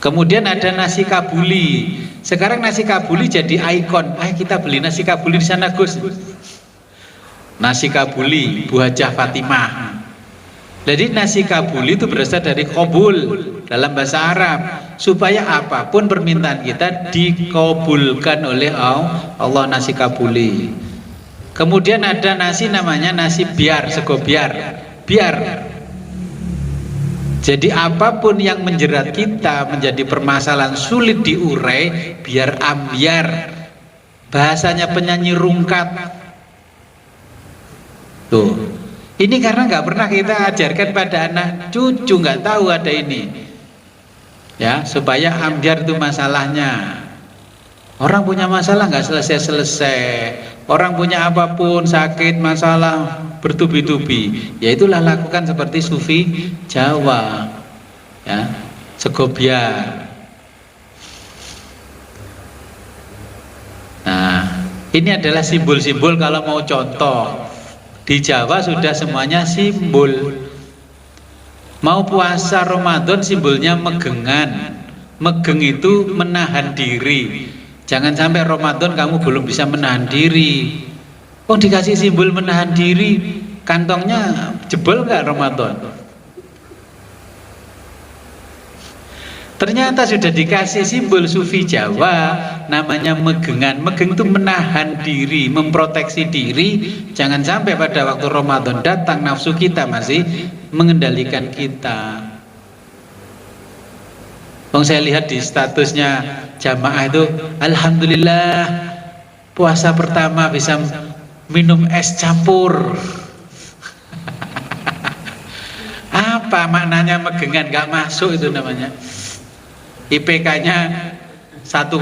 Kemudian ada nasi kabuli. Sekarang nasi kabuli jadi ikon. Kita beli nasi kabuli di sana, Gus. Nasi kabuli Bu Hajah Fatimah. Jadi nasi kabuli itu berasal dari qabul dalam bahasa Arab, supaya apapun permintaan kita dikabulkan oleh Allah, nasi kabuli. Kemudian ada nasi namanya nasi biar, sego biar. Jadi apapun yang menjerat kita menjadi permasalahan sulit diurai, biar ambiar. Bahasanya penyanyi rungkat. Tuh. Ini karena nggak pernah kita ajarkan pada anak cucu, nggak tahu ada ini. Ya, supaya ambiar itu masalahnya. Orang punya masalah nggak selesai-selesai. Orang punya apapun, sakit, masalah, bertubi-tubi. Ya itulah lakukan seperti sufi Jawa. Ya, sego biar. Nah, ini adalah simbol-simbol kalau mau contoh. Di Jawa sudah semuanya simbol. Mau puasa Ramadan simbolnya megengan. Megeng itu menahan diri. Jangan sampai Ramadan kamu belum bisa menahan diri. Oh, dikasih simbol menahan diri, kantongnya jebol nggak Ramadan? Ternyata sudah dikasih simbol sufi Jawa namanya megengan. Megeng itu menahan diri, memproteksi diri. Jangan sampai pada waktu Ramadan datang nafsu kita masih mengendalikan kita. Saya lihat di statusnya jamaah itu, alhamdulillah puasa pertama bisa minum es campur. Apa maknanya megengan? Gak masuk itu namanya. IPK-nya 1,5.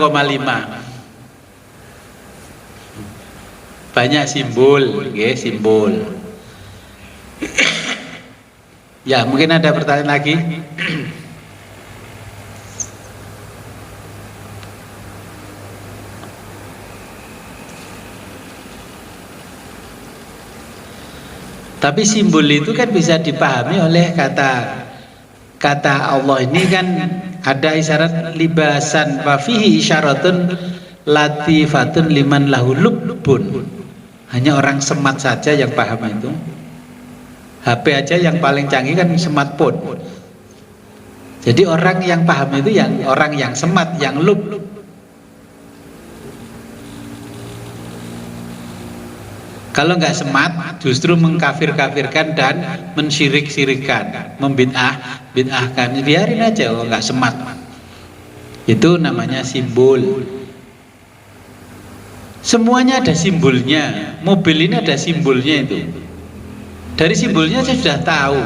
Banyak simbol, ya, simbol. Ya, mungkin ada pertanyaan lagi. Tapi simbol itu kan bisa dipahami oleh kata Allah ini kan ada isyarat libasan wa fihi isyaratun latifatun liman lahu lubbun. Hanya orang smart saja yang paham itu. HP aja yang paling canggih kan smartphone. Jadi orang yang paham itu yang orang yang smart, yang lub. Kalau nggak smart justru mengkafir-kafirkan dan mensyirik-syirikan, bid'ahkan. Biarin aja kalau nggak smart. Itu namanya simbol. Semuanya ada simbolnya. Mobil ini ada simbolnya itu. Dari simbolnya saya sudah tahu.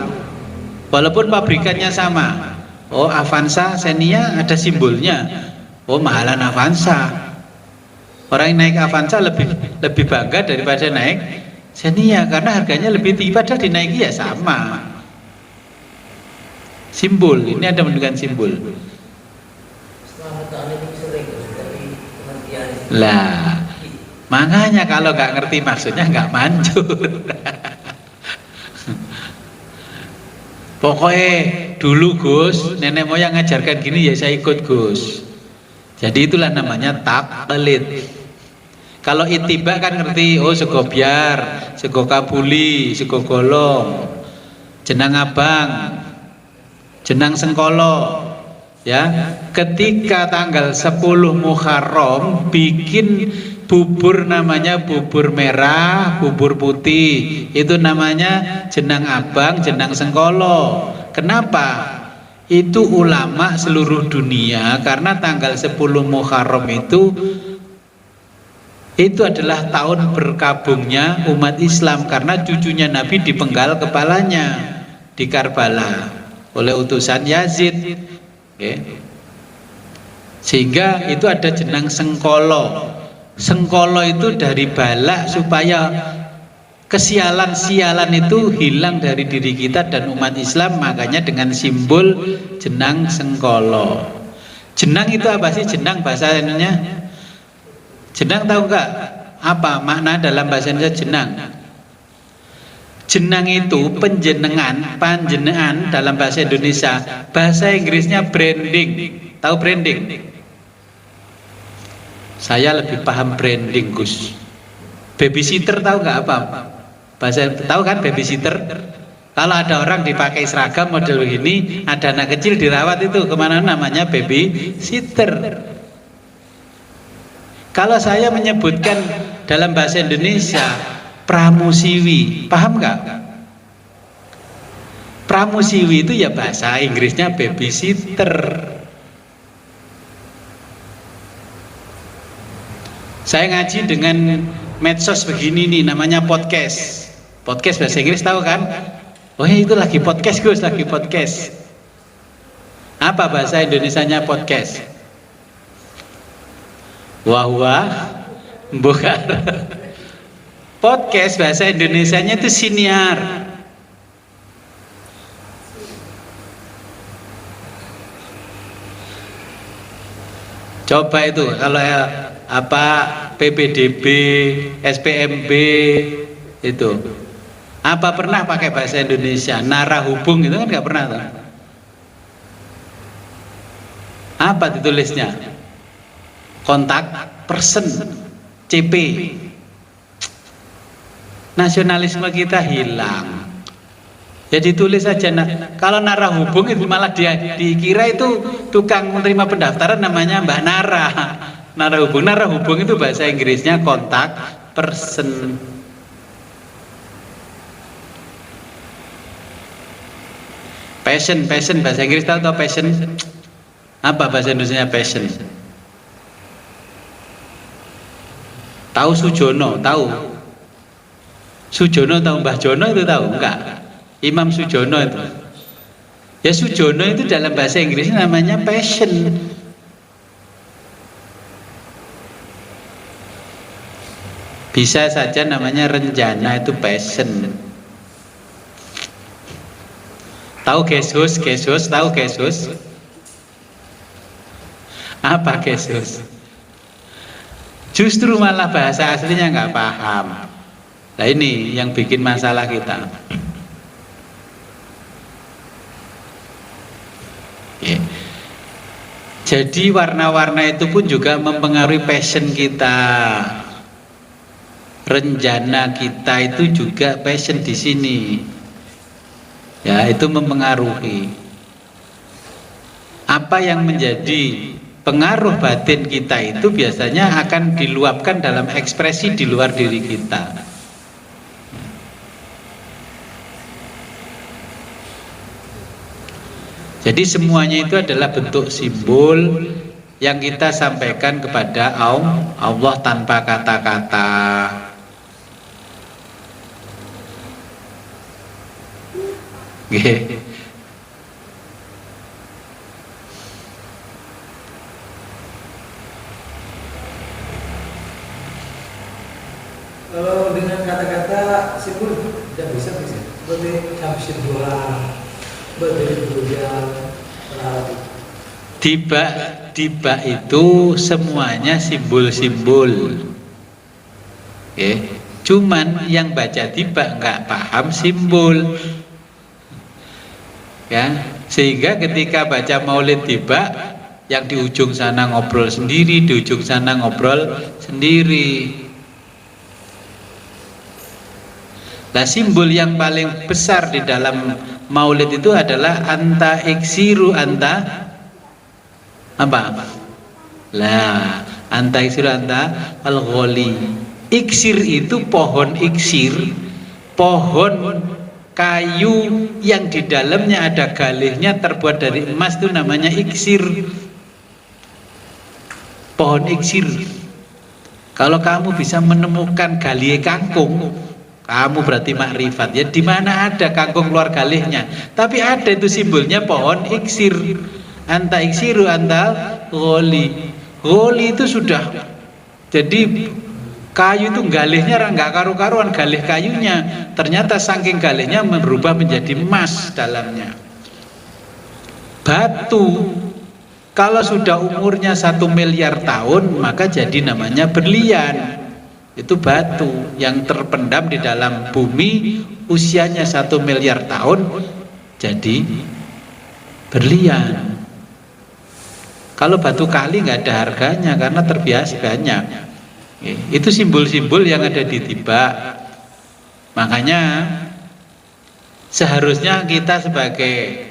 Walaupun pabrikannya sama. Oh, Avanza, Xenia ada simbolnya. Oh, mahalan Avanza. Orang yang naik Avanza lebih bangga daripada naik Xenia karena harganya lebih tinggi, padahal dinaiki ya sama. Simbol, ini ada menunjukkan simbol. Lah, makanya kalau nggak ngerti maksudnya nggak manjur. Pokoknya dulu Gus, nenek moyang ngajarkan gini ya saya ikut Gus. Jadi itulah namanya taklid. Kalau ittiba kan ngerti, oh sego biar, sego kabuli, sego golong, jenang abang, jenang sengkolo. Ya, ketika tanggal 10 Muharram bikin bubur namanya bubur merah, bubur putih. Itu namanya jenang abang, jenang sengkolo. Kenapa? Itu ulama seluruh dunia karena tanggal 10 Muharram itu adalah tahun berkabungnya umat Islam karena cucunya Nabi dipenggal kepalanya di Karbala oleh utusan Yazid. Okay. Sehingga itu ada jenang sengkolo. Sengkolo itu dari balak supaya kesialan-sialan itu hilang dari diri kita dan umat Islam, makanya dengan simbol jenang sengkolo. Jenang itu apa sih? Jenang bahasa Indonesia? Jenang tahu enggak? Apa makna dalam bahasa Indonesia jenang? Jenang itu panjenengan dalam bahasa Indonesia. Bahasa Inggrisnya branding. Tahu branding? Saya lebih paham branding Gus. Babysitter tahu nggak apa? Bahasa tahu kan babysitter? Kalau ada orang dipakai seragam model begini, ada anak kecil dirawat itu kemana namanya babysitter. Kalau saya menyebutkan dalam bahasa Indonesia pramusiwi, paham nggak? Pramusiwi itu ya bahasa Inggrisnya babysitter. Saya ngaji dengan medsos begini nih, namanya podcast. Podcast bahasa Inggris tahu kan? Oh itu lagi podcast Gus, lagi podcast. Apa bahasa Indonesianya podcast? Wah, bukan. Podcast bahasa Indonesianya itu siniar. Coba itu kalau apa PPDB, SPMB itu apa pernah pakai bahasa Indonesia? Nara hubung itu kan nggak pernah tuh. Apa ditulisnya? Kontak person, CP. Nasionalisme kita hilang. Jadi tulis saja. Kalau nara hubung itu malah dikira itu tukang menerima pendaftaran namanya Mbak Nara. Nara hubung itu bahasa Inggrisnya kontak person. Passion bahasa Inggris tahu passion? Apa bahasa Indonesianya passion? Tahu Sujono, tahu? Sujono tahu Mbah Jono itu tahu? Enggak. Imam Sujono itu. Ya Sujono itu dalam bahasa Inggris namanya passion. Bisa saja namanya rencana itu passion. Tahu Jesus, tahu Jesus? Apa Jesus? Justru malah bahasa aslinya nggak paham. Nah ini yang bikin masalah kita. Oke. Jadi warna-warna itu pun juga mempengaruhi passion kita. Rencana kita itu juga passion di sini. Ya, itu mempengaruhi. Apa yang menjadi pengaruh batin kita itu biasanya akan diluapkan dalam ekspresi di luar diri kita. Jadi semuanya itu adalah bentuk simbol yang kita sampaikan kepada Allah tanpa kata-kata. Nggih. Kalau dengan kata-kata simbol tidak bisa seperti Syamsul Duha, berdiri bujang, Tiba itu semuanya simbol-simbol. Cuman yang baca tiba nggak paham simbol. Ya, sehingga ketika baca maulid tiba, yang di ujung sana ngobrol sendiri, di ujung sana ngobrol sendiri. Nah, simbol yang paling besar di dalam maulid itu adalah anta iksiru anta apa? Lah, anta iksiru anta al-ghali. Iksir itu pohon iksir, pohon kayu yang di dalamnya ada galihnya terbuat dari emas, itu namanya iksir. Pohon iksir. Kalau kamu bisa menemukan galih kangkung, kamu berarti makrifat. Ya, di mana ada kangkung keluar galihnya, tapi ada itu simbolnya pohon iksir. Anta iksiru anta ghali. Ghali itu sudah jadi kayu itu galihnya nggak karu-karuan galih kayunya. Ternyata saking galihnya berubah menjadi emas dalamnya. Batu kalau sudah umurnya 1 miliar tahun maka jadi namanya berlian. Itu batu yang terpendam di dalam bumi, usianya 1 miliar tahun jadi berlian. Kalau batu kali nggak ada harganya karena terbiasa banyak. Itu simbol-simbol yang ada di tiba. Makanya seharusnya kita sebagai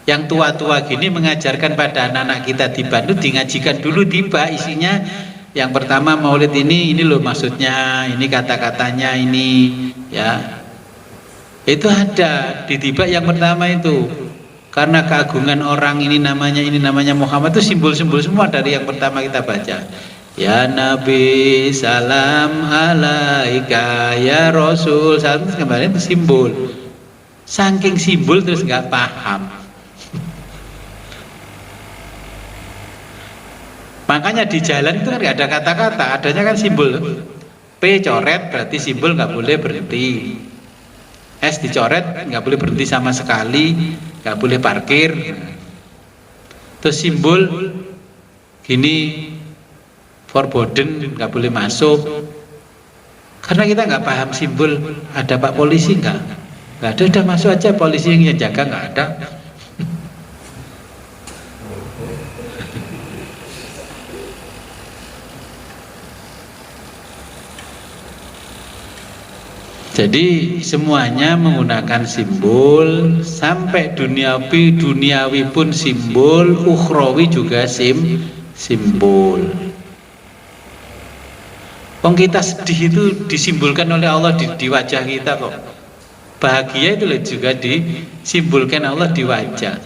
yang tua-tua gini mengajarkan pada anak-anak kita tiba itu dingajikan dulu tiba isinya. Yang pertama maulid ini loh maksudnya, ini kata-katanya ini, ya. Itu ada di tiba yang pertama itu. Karena keagungan orang ini namanya Muhammad, itu simbol-simbol semua dari yang pertama kita baca. Ya Nabi salam alaika, ya Rasul salam, kemarin itu simbol. Saking simbol terus nggak paham. Makanya di jalan itu kan nggak ada kata-kata, adanya kan simbol. P coret berarti simbol nggak boleh berhenti. S dicoret nggak boleh berhenti sama sekali, nggak boleh parkir. Terus simbol gini forbidden, nggak boleh masuk. Karena kita nggak paham simbol. Ada Pak Polisi nggak ada, udah masuk aja, polisi yang jaga nggak ada. Jadi semuanya menggunakan simbol, sampai duniawi pun simbol, ukhrawi juga simbol. Wong kita sedih itu disimbolkan oleh Allah di wajah kita kok. Bahagia itu juga disimbolkan Allah di wajah.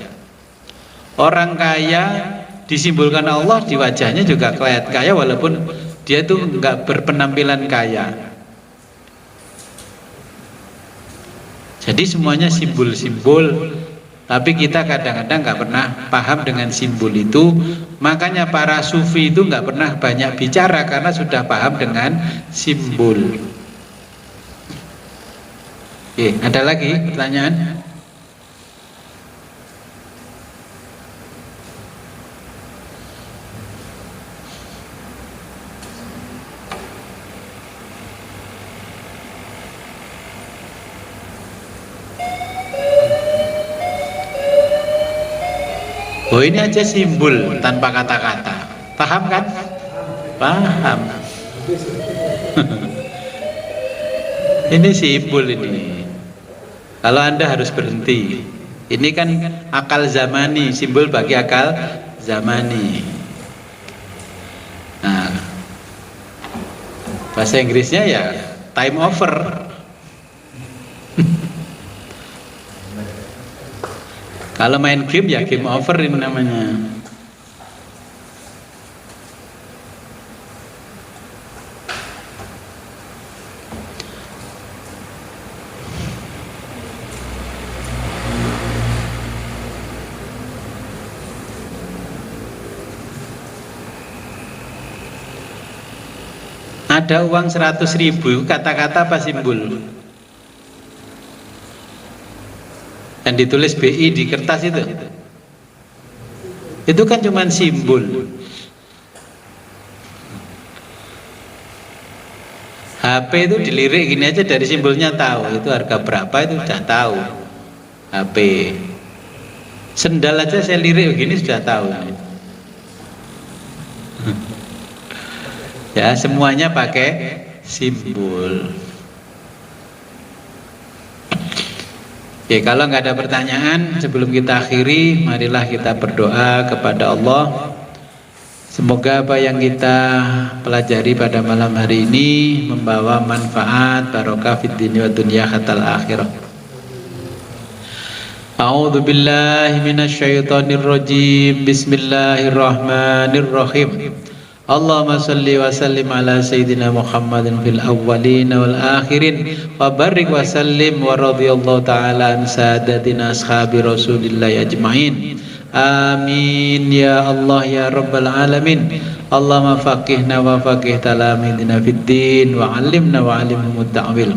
Orang kaya disimbolkan Allah di wajahnya juga kelihatan kaya walaupun dia itu enggak berpenampilan kaya. Jadi semuanya simbol-simbol, tapi kita kadang-kadang nggak pernah paham dengan simbol itu. Makanya para sufi itu nggak pernah banyak bicara karena sudah paham dengan simbol. Oke, ada lagi pertanyaan? Oh, ini aja simbol tanpa kata-kata. Paham kan? Paham. Ini simbol ini. Kalau Anda harus berhenti. Ini kan akal zamani, simbol bagi akal zamani. Nah, bahasa Inggrisnya ya time over. Kalau main game ya game over ini namanya. Ada uang 100.000, kata-kata apa simbol? Yang ditulis BI di kertas itu kan cuma simbol. HP itu dilirik gini aja, dari simbolnya tahu itu harga berapa, itu sudah tahu. HP, sendal aja saya lirik begini sudah tahu. Ya, semuanya pakai simbol. Oke, kalau nggak ada pertanyaan, sebelum kita akhiri, marilah kita berdoa kepada Allah. Semoga apa yang kita pelajari pada malam hari ini membawa manfaat, barokah fid dunya wa dunya hatal akhirah. A'udzu billahi minasyaitonir rajim. Bismillahirrahmanirrahim. Allahumma salli wa sallim ala sayyidina Muhammadin fil awwalin wal akhirin wa barik wa sallim wa radhiyallahu ta'ala an sadatina ashabi Rasulillah ajmain. Amin ya Allah ya Rabbal alamin. Allahumma faqihna wa faqih talamidina fid din wa 'allimna wa 'allimhum ta'wil.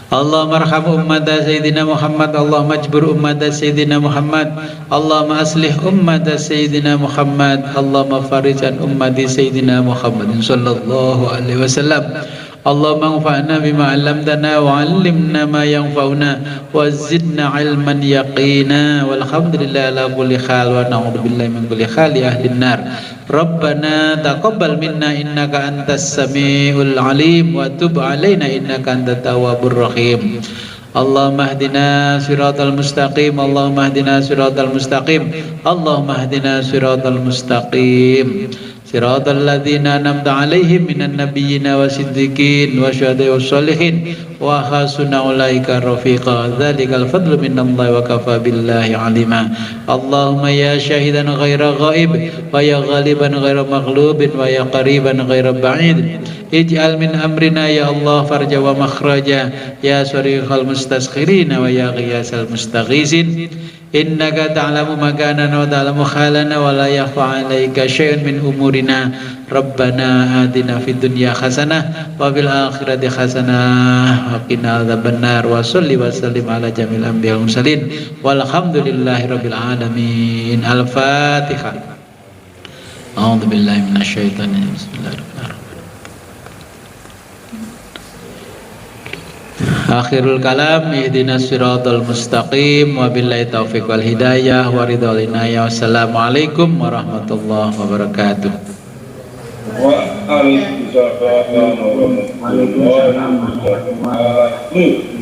Allahumma arham ummata sayyidina Muhammad. Allahumma ajbur ummata sayyidina Muhammad. Allahumma aslih ummata sayyidina Muhammad. Allahumma farij an ummati sayyidina Muhammadin sallallahu alaihi wasallam. Allahumma anfa'na bima 'allamtana wa 'allimna ma yanfa'una wa zidna 'ilman yaqina walhamdulillahi ala kulli hal wa na'udzu billahi min kulli hali ahlin nar. Rabbana taqabbal minna innaka antas samiul 'alim wa tub 'alaina innaka antat tawwabur rahim. Allahumma hdina siratal mustaqim. Allahumma hdina siratal mustaqim. Allahumma hdina siratal mustaqim. Siratal ladzina an'amta 'alaihim minan nabiyyina wasiddiqin wasyuhada'i wassalihin wa hasuna ulaika rafiqa. Dzalikal fadlu minallahi wa kafa billahi 'alima. Allahumma ya syahidan ghaira ghaib wa ya ghaliban ghaira maghlubin wa ya qariban ghaira ba'id. Ij'al min amrina ya Allah farja wa makhraja ya sariqal mustaskhirin wa ya ghiyasal mustaghisin. Innaka ta'lamu makanana wa ta'lamu khalana wa la yakhfa 'alaika syai'un min umurina. Rabbana atina fid dunya hasanah wa fil akhirati hasanah wa qina adzabannar. Wa shalli wa sallim ala jamil anbiya'i wal mursalin walhamdulillahi rabbil alamin. Al-Fatihah. A'udzu billahi minasyaitonir rajim. Bismillahirrahmanirrahim. Akhirul kalam, ihdinas siratal mustaqim wa billahi taufiq wal hidayah wa ridhal inayah. Wassalamualaikum warahmatullahi wabarakatuh. Waalaikumsalam warahmatullahi wabarakatuh.